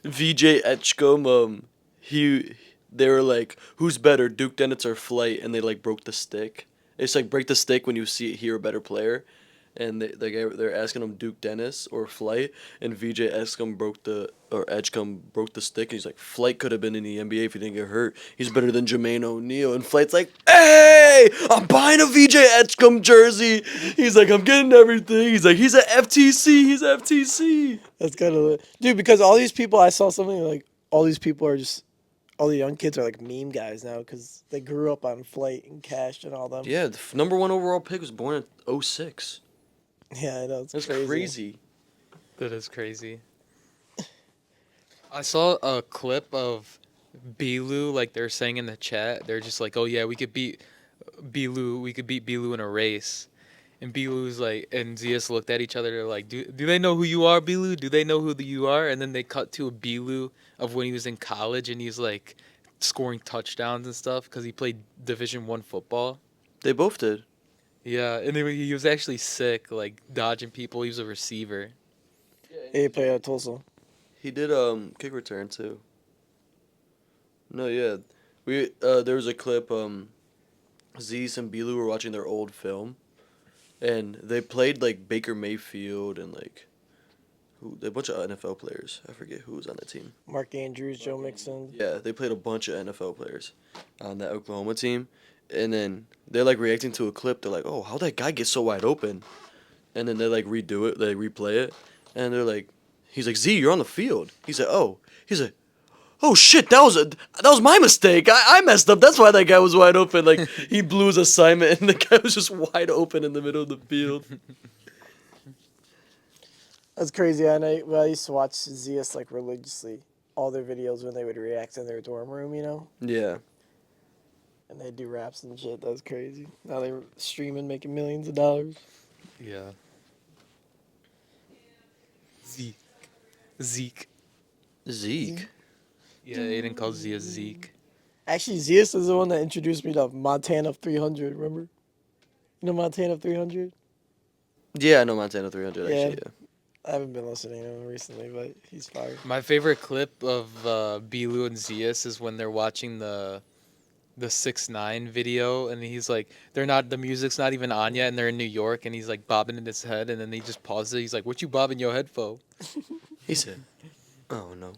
VJ Etchcombe, they were like, "Who's better, Duke Dennis or Flight?" And they like broke the stick. It's like break the stick when you hear a better player, and they're asking him Duke Dennis or Flight, and VJ Etchcombe broke the stick, and he's like, "Flight could have been in the NBA if he didn't get hurt. He's better than Jermaine O'Neal." And Flight's like, "Hey, I'm buying a VJ Etchcombe jersey." He's like, "I'm getting everything." He's like, "He's at FTC. He's FTC." That's kind of dude, because all these people, I saw something like all these people are just, all the young kids are like meme guys now because they grew up on Flight and Cash and all them. Yeah, the number 1 overall pick was born in 2006. Yeah, I know. It's That's crazy. crazy. That is crazy. I saw a clip of Beasley, like they're saying in the chat. They're just like, "Oh yeah, we could beat Beasley. We could beat Beasley in a race." And Beasley's like, and Zias looked at each other. They're like, "Do they know who you are, Beasley? Do they know who you are?" And then they cut to a Beasley of when he was in college, and he's like scoring touchdowns and stuff because he played Division I football. They both did. Yeah, and he was actually sick, like dodging people. He was a receiver. He played at Tulsa. He did kick return too. No, yeah. There was a clip Zeus and Beasley were watching their old film, and they played like Baker Mayfield and like a bunch of NFL players. I forget who was on the team. Mark Andrews, Joe Mixon. Yeah, they played a bunch of NFL players on that Oklahoma team, and then they're like reacting to a clip. They're like, "Oh, how'd that guy get so wide open?" And then they like redo it, they replay it, and they're like, he's like, "Z, you're on the field." He said, "Oh." He's like, "Oh shit, that was my mistake. I messed up. That's why that guy was wide open." Like he blew his assignment, and the guy was just wide open in the middle of the field. That's crazy. I used to watch Zias like religiously. All their videos when they would react in their dorm room, you know? Yeah. And they'd do raps and shit. That was crazy. Now they're streaming, making millions of dollars. Yeah. Zeke. Zeke. Yeah, Aiden calls Zia Zeke. Actually, Zias is the one that introduced me to Montana 300, remember? You know Montana 300? Yeah, I know Montana 300 Yeah. actually. Yeah. I haven't been listening to him recently, but he's fire. My favorite clip of Bilu and Zias is when they're watching the 6ix9ine video, and he's like, the music's not even on yet, and they're in New York, and he's like bobbing in his head, and then he just pauses it. He's like, "What you bobbing your head for?" He said, "Oh no."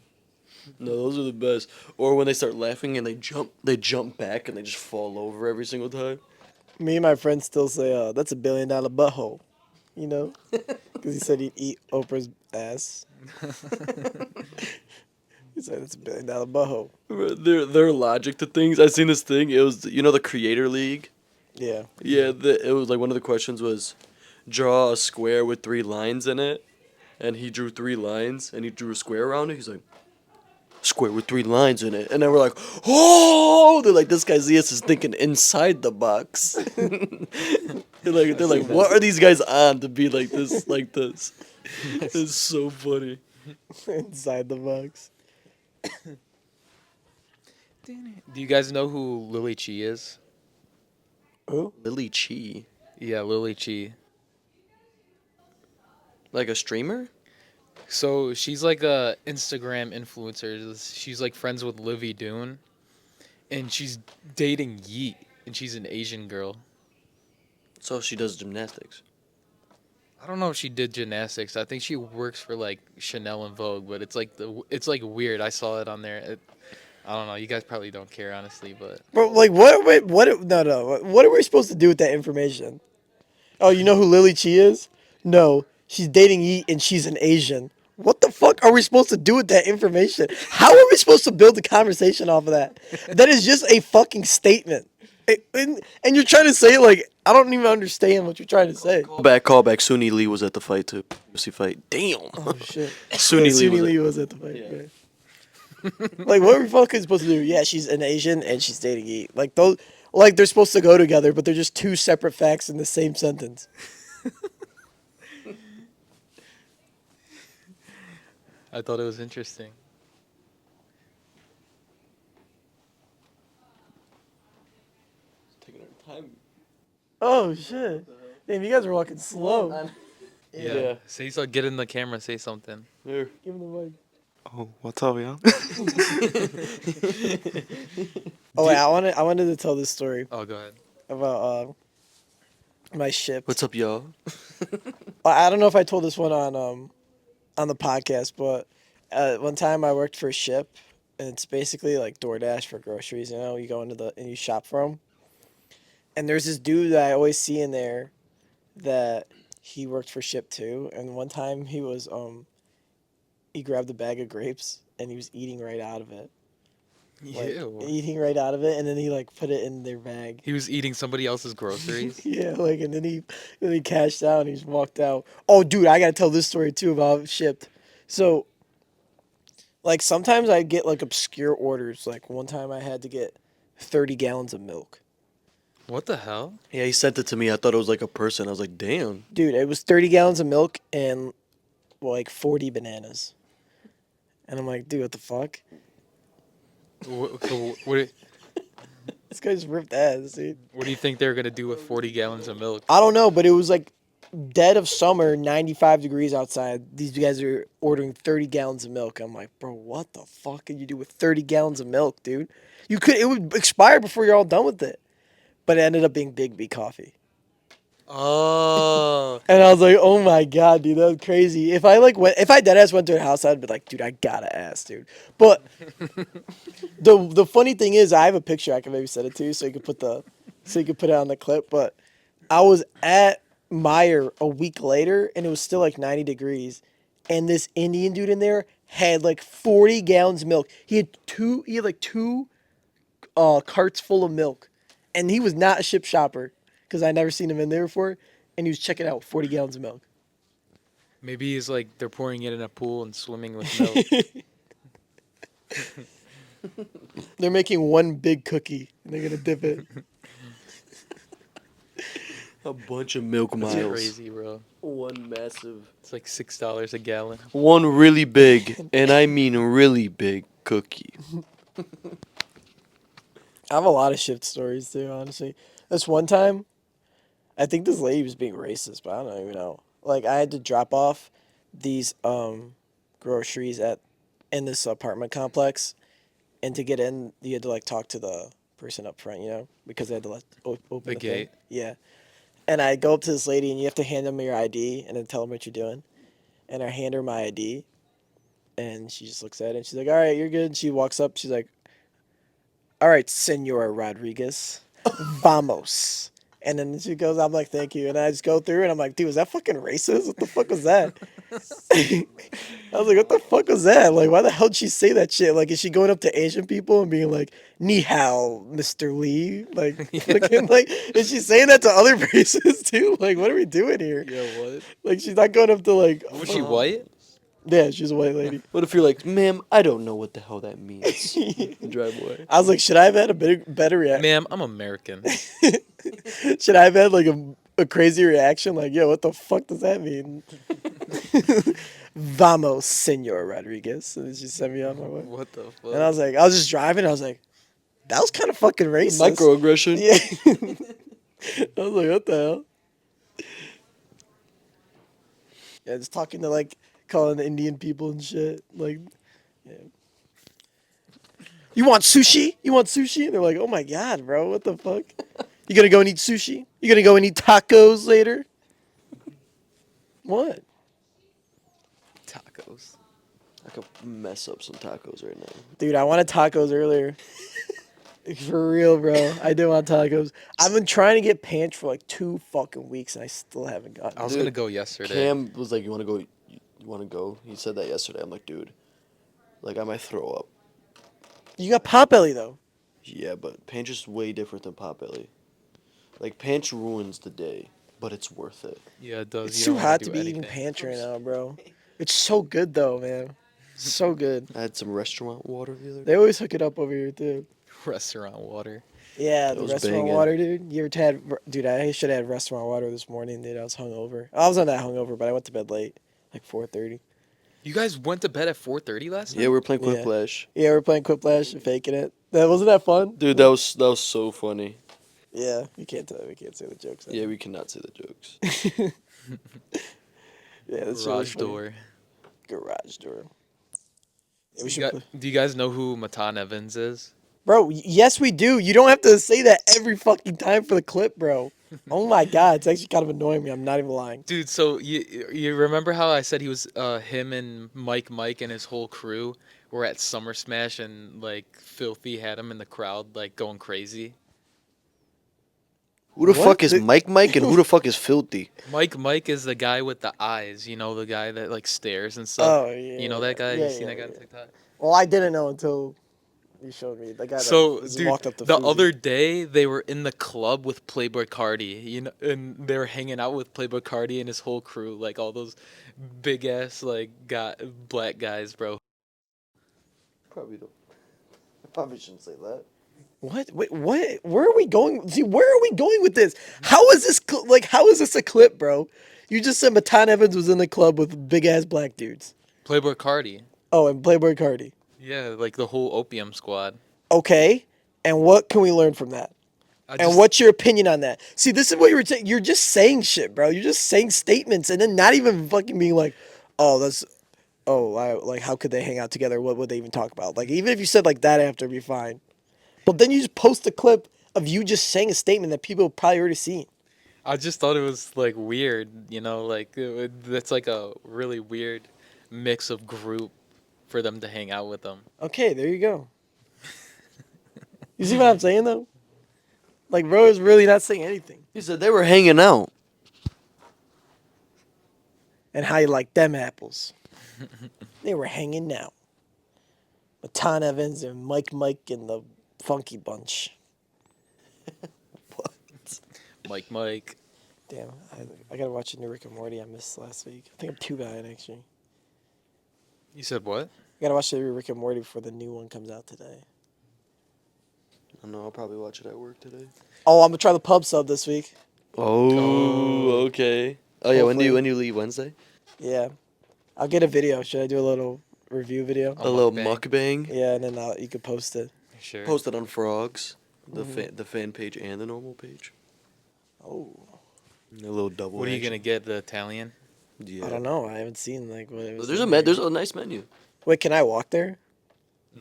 No, those are the best. Or when they start laughing and they jump back and they just fall over every single time. Me and my friends still say, "That's a $1 billion butthole," you know? Because he said he'd eat Oprah's ass. He said it's a $1 billion butthole. Their logic to things. I seen this thing. It was the Creator League. Yeah. Yeah, it was like one of the questions was draw a square with 3 lines in it, and he drew 3 lines, and he drew a square around it. He's like, square with 3 lines in it, and then we're like, oh! They're like, this guy Zias is thinking inside the box. they're like, what are these guys on to be like this, like this? It's so funny. Inside the box. Do you guys know who Lily Chi is? Who? Lily Chi, Yeah, Lily Chi. like a streamer. So she's like a Instagram influencer. She's like friends with Livy Dune, and she's dating Yeet, and she's an Asian girl. So she does gymnastics. I don't know if she did gymnastics. I think she works for like Chanel and Vogue, but it's like weird. I saw it on there. I don't know. You guys probably don't care, honestly, but Bro, like what? No. What are we supposed to do with that information? Oh, you know who Lily Chi is? No, she's dating Yeet and she's an Asian. What the fuck are we supposed to do with that information? How are we supposed to build a conversation off of that? That is just a fucking statement. And you're trying to say like I don't even understand what you're trying to say. Callback. Suni Lee was at the fight too. UFC fight. Damn. Oh shit. Suni Lee was at the fight. Yeah. Right. Like what are we fucking supposed to do? Yeah, she's an Asian and she's dating Yeet. Like those, like they're supposed to go together, but they're just two separate facts in the same sentence. I thought it was interesting. Taking our time. Oh shit! Damn, you guys are walking slow. Yeah. Say so. Get in the camera. Say something. Here. Give him the mic. Oh, what's up, y'all? Oh wait, I wanted to tell this story Oh, go ahead. about my ship. What's up, y'all? I don't know if I told this one on the podcast, but one time I worked for a ship, and it's basically like DoorDash for groceries. You know, you go into and you shop for them. And there's this dude that I always see in there, that he worked for ship too. And one time he was he grabbed a bag of grapes and he was eating right out of it. Like, Ew. eating right out of it, and then he like put it in their bag. He was eating somebody else's groceries. Yeah, like, and then he cashed out and he just walked out. Oh, dude, I gotta tell this story too about Shipped. So, like, sometimes I get like obscure orders. Like one time I had to get 30 gallons of milk. What the hell? Yeah, he sent it to me. I thought it was like a person. I was like, damn. Dude, it was 30 gallons of milk and like 40 bananas. And I'm like, dude, what the fuck? So what This guy's ripped ass, dude. do you think they're gonna do with 40 gallons of milk? I don't know, but it was like dead of summer, 95 degrees outside. These guys are ordering 30 gallons of milk. I'm like, bro, what the fuck can you do with 30 gallons of milk, dude? It would expire before you're all done with it. But it ended up being Big B coffee. Oh. And I was like, oh my god, dude, that was crazy. If I deadass went to a house, I'd be like, dude, I gotta ask, dude. But the funny thing is, I have a picture I can maybe send it to you so you could put it on the clip. But I was at Meyer a week later and it was still like 90 degrees, and this Indian dude in there had like 40 gallons of milk. He had two carts full of milk, and he was not a ship shopper because I never seen him in there before, and he was checking out 40 gallons of milk. Maybe he's like they're pouring it in a pool and swimming with milk. They're making one big cookie and they're gonna dip it. A bunch of milk That's miles. crazy, bro. One massive. It's like $6 a gallon. One really big, and I mean really big cookie. I have a lot of shift stories too, honestly. This one time, I think this lady was being racist, but I don't even know. Like, I had to drop off these groceries in this apartment complex, and to get in, you had to like talk to the person up front, you know, because they had to open The thing. gate. Yeah, and I go up to this lady, and you have to hand them your ID, and then tell them what you're doing, and I hand her my ID, and she just looks at it, and she's like, "All right, you're good." And she walks up, she's like, "All right, Senor Rodriguez, vamos." And then she goes, I'm like, "Thank you." And I just go through and I'm like, dude, was that fucking racist? What the fuck was that? I was like, what the fuck was that? Like, why the hell did she say that shit? Like, is she going up to Asian people and being like, "Ni hao, Mr. Lee"? Like, fucking, like, is she saying that to other races too? Like, what are we doing here? Yeah, what? Like, she's not going up to like. Was she white? Yeah, she's a white lady. What if you're like, ma'am, I don't know what the hell that means. Drive away. I was like, should I have had a better reaction? Ma'am, I'm American. Should I have had like a crazy reaction? Like, yo, what the fuck does that mean? Vamos, Senor Rodriguez. And then she sent me on my way. What the fuck? And I was like, I was just driving. I was like, that was kind of fucking racist. Microaggression. Yeah. I was like, what the hell? Yeah, just talking to like calling the Indian people and shit. Like, yeah. You want sushi? You want sushi? And they're like, oh my god, bro, what the fuck? You gonna go and eat sushi? You gonna go and eat tacos later? What? Tacos. I could mess up some tacos right now. Dude, I wanted tacos earlier. For real, bro. I did want tacos. I've been trying to get Panch for like 2 fucking weeks and I still haven't gotten I was it. gonna go yesterday. Cam was like, you want to go? You want to go? He said that yesterday. I'm like, dude, like I might throw up. You got Potbelly though. Yeah, but Panch is way different than Potbelly. Like Panch ruins the day, but it's worth it. Yeah, it does. It's You too don't wanna hot do to be eating anything. Panch right now, bro. It's so good though, man. So good. I had some restaurant water the other day. They always hook it up over here too. Restaurant water. Yeah, It the was restaurant banging. water, dude. You ever had, dude? I should have had restaurant water this morning, dude. I was hungover. I wasn't that hungover, but I went to bed late, like 4:30. You guys went to bed at 4:30 last night? Yeah, we were playing Yeah. Quiplash. Yeah, we're playing Quiplash and faking it. That wasn't that fun, Dude, that was so funny. Yeah, we can't say the jokes. Yeah, we cannot say the jokes. Yeah, that's Garage really funny. door. Garage door. Yeah, we Do should you, play. do you guys know who Matan Evans is? Bro, yes, we do. You don't have to say that every fucking time for the clip, bro. Oh my god, it's actually kind of annoying me. I'm not even lying. Dude, so you remember how I said he was him and Mike and his whole crew were at Summer Smash and like Filthy had him in the crowd like going crazy? Who the What? fuck is Mike and who the fuck is Filthy? Mike is the guy with the eyes, you know, the guy that like stares and stuff. Oh yeah. You know that guy? Yeah, You seen that guy yeah. on TikTok? Well, I didn't know until you showed me the guy that So, just dude, walked up to the Fuzi. other day they were in the club with Playboy Cardi, you know, and they were hanging out with Playboy Cardi and his whole crew, like all those big ass like black guys, bro. Probably don't. I probably shouldn't say that. What? Wait, what? Where are we going? See, where are we going with this? How is this how is this a clip, bro? You just said Matan Evans was in the club with big ass black dudes. Playboy Cardi. Oh, and Playboy Cardi. Yeah, like the whole Opium Squad. Okay, and what can we learn from that? And what's your opinion on that? See, this is what you were saying. You're just saying shit, bro. You're just saying statements and then not even fucking being like, oh, like, how could they hang out together? What would they even talk about? Like, even if you said like that after, it'd be fine. But then you just post a clip of you just saying a statement that people have probably already seen. I just thought it was like weird, you know, like that's like a really weird mix of group for them to hang out with them. Okay, there you go. You see what I'm saying, though? Like, bro is really not saying anything. He said they were hanging out. And how you like them apples. They were hanging out. Matan Evans and Mike and the Funky Bunch. Mike. Damn, I gotta watch a new Rick and Morty I missed last week. I think I'm too behind, actually. You said what? I gotta watch the new Rick and Morty before the new one comes out today. I don't know. I'll probably watch it at work today. Oh, I'm gonna try the pub sub this week. Oh, okay. Oh yeah, when do Hopefully. you leave Wednesday? Yeah. I'll get a video. Should I do a little review video? A A little mukbang. mukbang. Yeah, and then you could post it. Sure. Post it on Frogs, the Mhm. fan page and the normal page. Oh. A little double. What are you action. gonna get? The Italian? Yeah. I don't know. I haven't seen like what it was. There's in a there. there's a nice menu. Wait, can I walk there?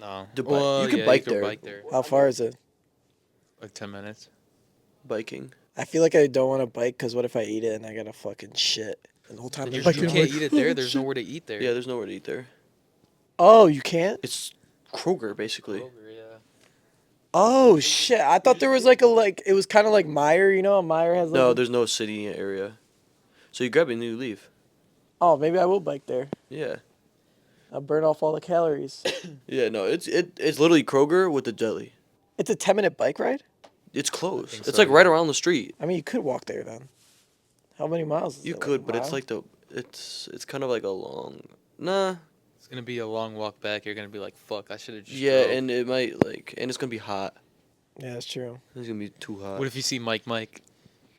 No. The bike- you could bike there. How far is it? Like 10 minutes. Biking. I feel like I don't want to bike because what if I eat it and I gotta fucking shit? And the whole time You, I'm you biking, I'm can't like, eat it there. There's nowhere to eat there. Yeah, there's nowhere to eat there. Oh, you can't? It's Kroger basically. Kroger, yeah. Oh shit! I thought there was it was kind of like Meyer, you know? Meyer has like No, there's no city area. So you grab it and you leave. Oh, maybe I will bike there. Yeah. I'll burn off all the calories. Yeah, no, it's literally Kroger with the deli. It's a 10-minute bike ride? It's close. think It's so, like yeah. right around the street. I mean, you could walk there then. How many miles is You it? could, a but it's mile? like it's kind of like a long. Nah. It's gonna be a long walk back. You're gonna be like, fuck, I should have just. Yeah, drove. and it might and it's gonna be hot. Yeah, that's true. It's gonna be too hot. What if you see Mike?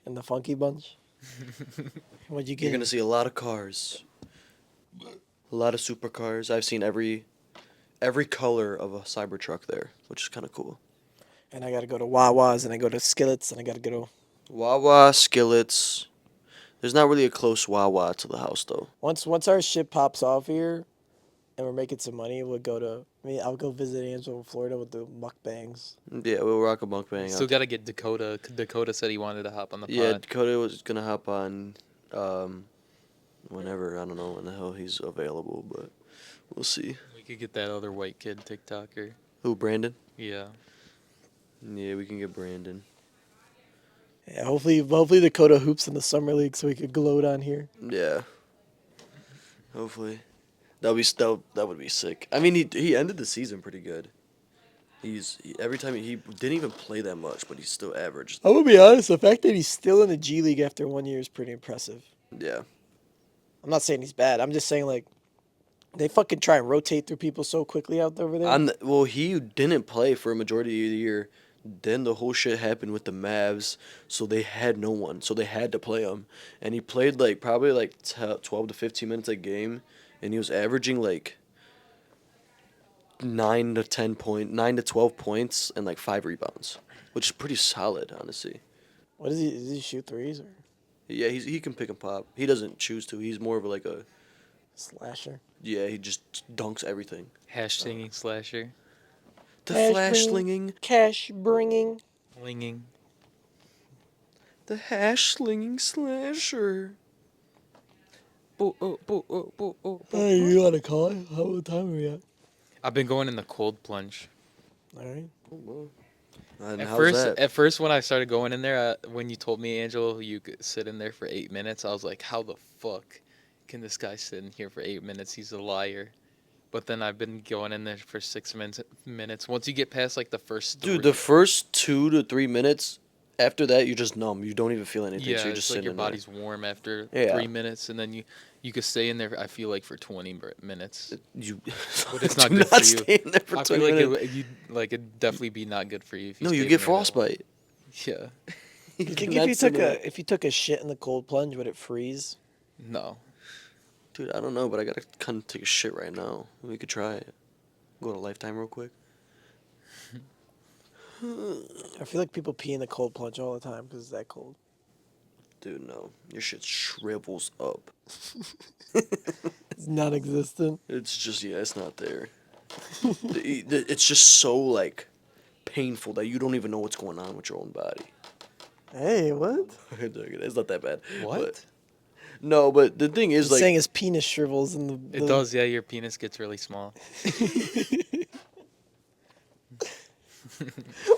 And the Funky Bunch? What'd you get? You're gonna see a lot of cars. A lot of supercars. I've seen every color of a Cybertruck there, which is kind of cool. And I gotta go to Wawa's, and I go to Skillets, and I gotta go to... Wawa, Skillets. There's not really a close Wawa to the house though. Once our ship pops off here, and we're making some money, we'll go to... I'll go visit Angelo in Florida with the mukbangs. Yeah, we'll rock a mukbang. Still gotta get Dakota. Dakota said he wanted to hop on the Yeah, pod. Dakota was gonna hop on, whenever. I don't know when the hell he's available, but we'll see. We could get that other white kid TikToker. Who, Brandon? Yeah. Yeah, we can get Brandon. Yeah, hopefully Dakota hoops in the summer league so we could gloat on here. Yeah. Hopefully, that would be sick. I mean, he ended the season pretty good. Every time he didn't even play that much, but he's still averaged. I'm gonna be honest, the fact that he's still in the G League after 1 year is pretty impressive. Yeah. I'm not saying he's bad. I'm just saying, like, they fucking try and rotate through people so quickly out over there. Well, he didn't play for a majority of the year. Then the whole shit happened with the Mavs, so they had no one, so they had to play him, and he played like probably like 12 to 15 minutes a game, and he was averaging like 9 to 12 points and like 5 rebounds, which is pretty solid, honestly. What is he? Does he shoot threes or Yeah, he can pick and pop. He doesn't choose to. He's more of like a slasher? yeah. He just dunks everything. Hash singing slasher. The Cash flash bring- slinging, Cash bringing. Linging. the hash slinging slasher. Hey, you on a call? What time are we at? I've been going in the cold plunge. All right. And At how's first, that? at first, when I started going in there, when you told me, Angelo, you could sit in there for 8 minutes, I was like, how the fuck can this guy sit in here for 8 minutes? He's a liar. But then I've been going in there for 6 minutes. Once you get past like the first Dude, the first 2 to 3 minutes, after that you're just numb. You don't even feel anything. yeah, so you're it's just like sitting your in there. body's warm after Yeah. 3 minutes, and then you could stay in there. I feel like for 20 minutes. You, But it's do not good for you. stay in there for I feel 20 like minutes. it'd definitely be not good for you. If you No, you stayed get in there that frostbite. long. Yeah. You think cannot sit in if you took a shit in the cold plunge, would it freeze? No. Dude, I don't know, but I gotta kind of take a shit right now. We could try it. Go to Lifetime real quick. I feel like people pee in the cold plunge all the time because it's that cold. Dude, no. Your shit shrivels up. It's non-existent. It's just, yeah, it's not there. It's just so, like, painful that you don't even know what's going on with your own body. Hey, what? It's not that bad. What? But, no, but the thing is, He's like... saying his penis shrivels in the... It does, yeah. Your penis gets really small.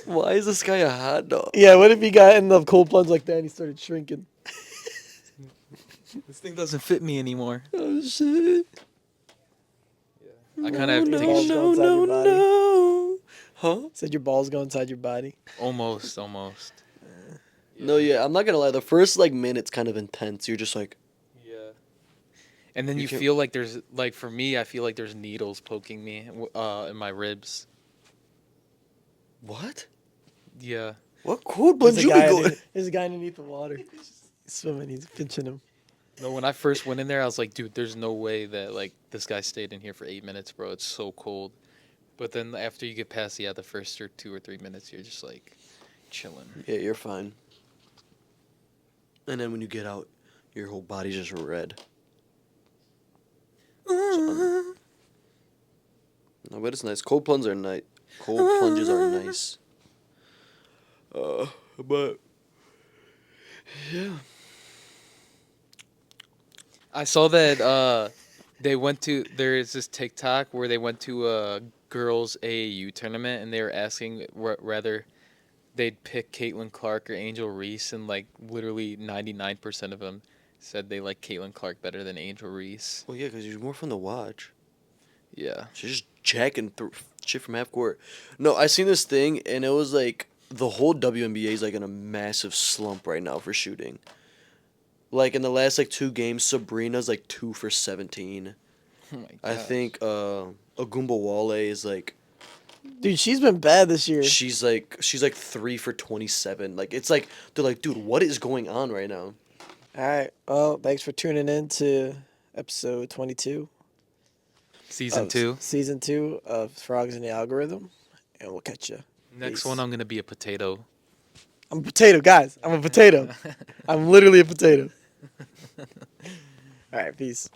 Why is this guy a hot dog? Yeah, what if he got in the cold plunge like that and he started shrinking? This thing doesn't fit me anymore. Oh, shit. I kind of have to no, take a shit. no, no, no. Huh? Said your balls go inside your body. Almost. No, yeah, I'm not gonna lie. The first, like, minute's kind of intense. You're just like... Yeah. And then You you can't- feel like there's, like, for me, I feel like there's needles poking me in my ribs. What? Yeah. What cold plunge you be going? There's a guy underneath the water. He's swimming. He's pinching him. No, when I first went in there, I was like, dude, there's no way that, like, this guy stayed in here for 8 minutes, bro. It's so cold. But then after you get past, the first 2 or 3 minutes, you're just, like, chilling. Yeah, you're fine. And then when you get out, your whole body's just red. No, but it's nice. Cold plunges are nice. Cold plunges are nice. But yeah. I saw that there is this TikTok where they went to a girls AAU tournament and they were asking whether they'd pick Caitlin Clark or Angel Reese, and like literally 99% of them said they like Caitlin Clark better than Angel Reese. Well, yeah, because she's more fun to watch. Yeah. She's just jacking through shit from half court. No, I seen this thing, and it was like the whole WNBA is like in a massive slump right now for shooting. Like in the last like 2 games, Sabrina's like 2 for 17. Oh my I gosh. think Agumba Wale is like Dude, she's been bad this year. she's like 3 for 27. Like it's like they're like, dude, what is going on right now? All right. Well, thanks for tuning in to episode 22. Season of 2. Season 2 of Frogs in the Algorithm. And we'll catch you. Next Peace. one, I'm gonna be a potato. I'm a potato, guys. I'm a potato. I'm literally a potato. All right. Peace.